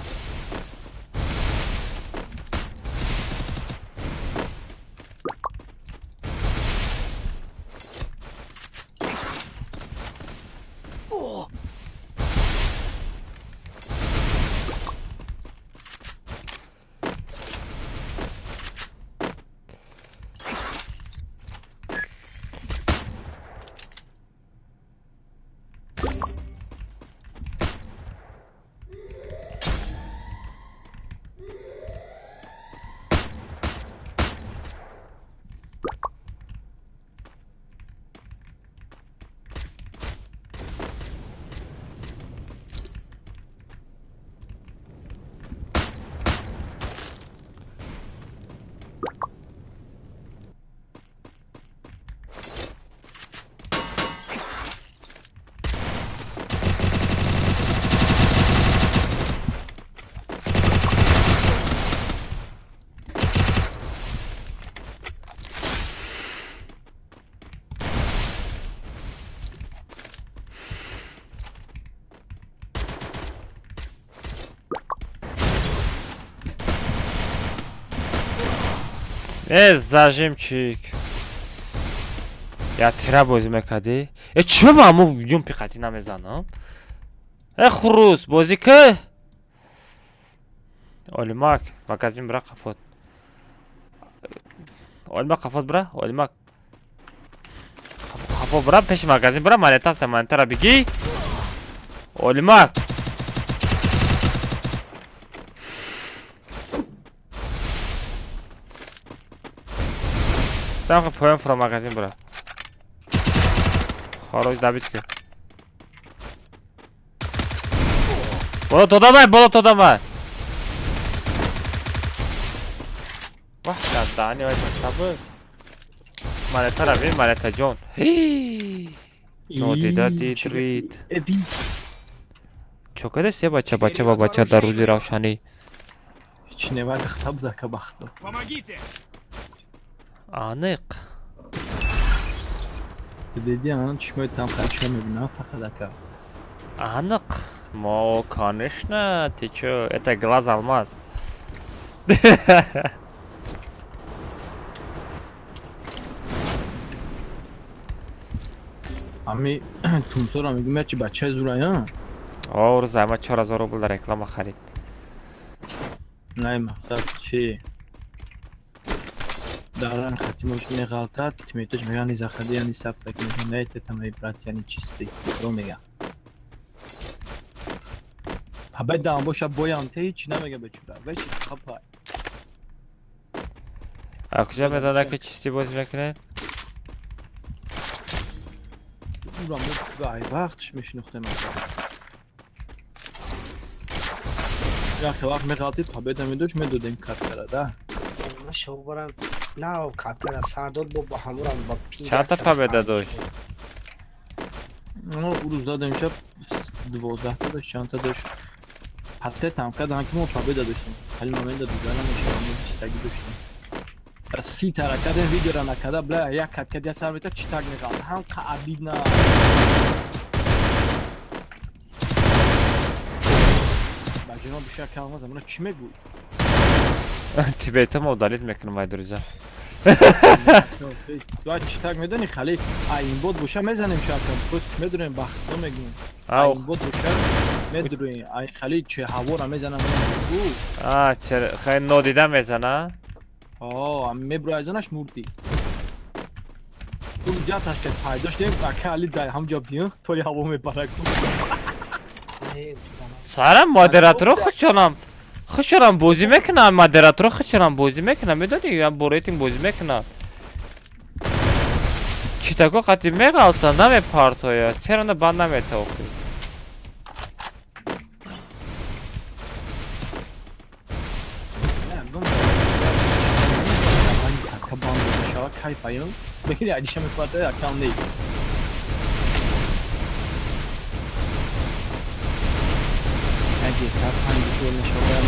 B: зажимчик. Я тира бозӣ мекардӣ? Чӣ ба мо юм пиқатӣ намезанам? Хурус бозӣ ки? Олимак, магазин бира қафот. Олимак қафот бира, Олимак. Қафот бира, пеши магазин бира, монетаста, монетара бигӣ. Олимак. Сам поем фро магазин бира. Хароҷ Давид ки. Боло то дамай, боло то дамай. Вах, дани вай табы. Монета рави, монета ҷон. Нодида дитрид. Чо кадест бача ба бача дар рӯзи равшанӣ.
C: Ҳеҷ невадахта буда ка бахто.
G: Помогите!
B: Аниқ.
C: Ты диди анан чишмои тамхачо мебинам фақат ака.
B: Аниқ. Мо, конечно, ты чё, это глаз алмаз.
C: Ами тумсора мегӯм я чи бачаи зурая?
B: О, рӯз ама 4000 рубл дар реклама харид.
C: Най мафтар чи? Даран хатимош меғалтад, тиметош меган из ахади яни сафтак меган наите тамаи брат яни чисти. Ро мега. Абай дам боша боям те ҳеҷ намега бечура. Вечи хапай.
B: А куҷа медонад ки чисти бозӣ мекунед?
C: Урам гай вақтш мешинохтем ака. Яхе вақт меғалтид победа медош медодем каткара да.
H: Ма шобарам на каткара сардор бо ҳамурам ба пин.
B: Чанта победа дошт?
C: Ну, рӯз дадем шаб 12 та дошт, чанта дошт. Ҳатте тамкадам ки мо победа доштем. Ҳали момента дузанам мешавам, 20 доштем. 30 тара кадем видеора накада, бля, як каткад я сар мета чи так меғалт. Ҳам қа обидна. Ба ҷаноб бишар калмазам, мана чӣ мегӯй?
B: Тибета мо удалит мекунам ай дурӯза.
C: Ту чи так медони хали айн бод боша мезанем шака. То чӣ медонем бахто мегӯем.
B: Ау.
C: Айн бод боша медонем айн хали чи ҳавора мезанам мегӯ.
B: Чера хай нодида мезана?
C: Ам меброязанаш мурдӣ. Ту ҷаташ ки пайдош дем ака али дай ҳамҷа биё тои ҳаво мебараку.
B: Сарам модераторо хушонам бозӣ мекунам, модераторо хушонам бозӣ мекунам, медони ям бо рейтинг бозӣ мекунам. Читако қати меғалта намепартоя, чера на банд наметавохи.
C: Kayfayım. Bekir ya dişe mekvata ya kan değil. Hadi, hangi sorun yaşamaya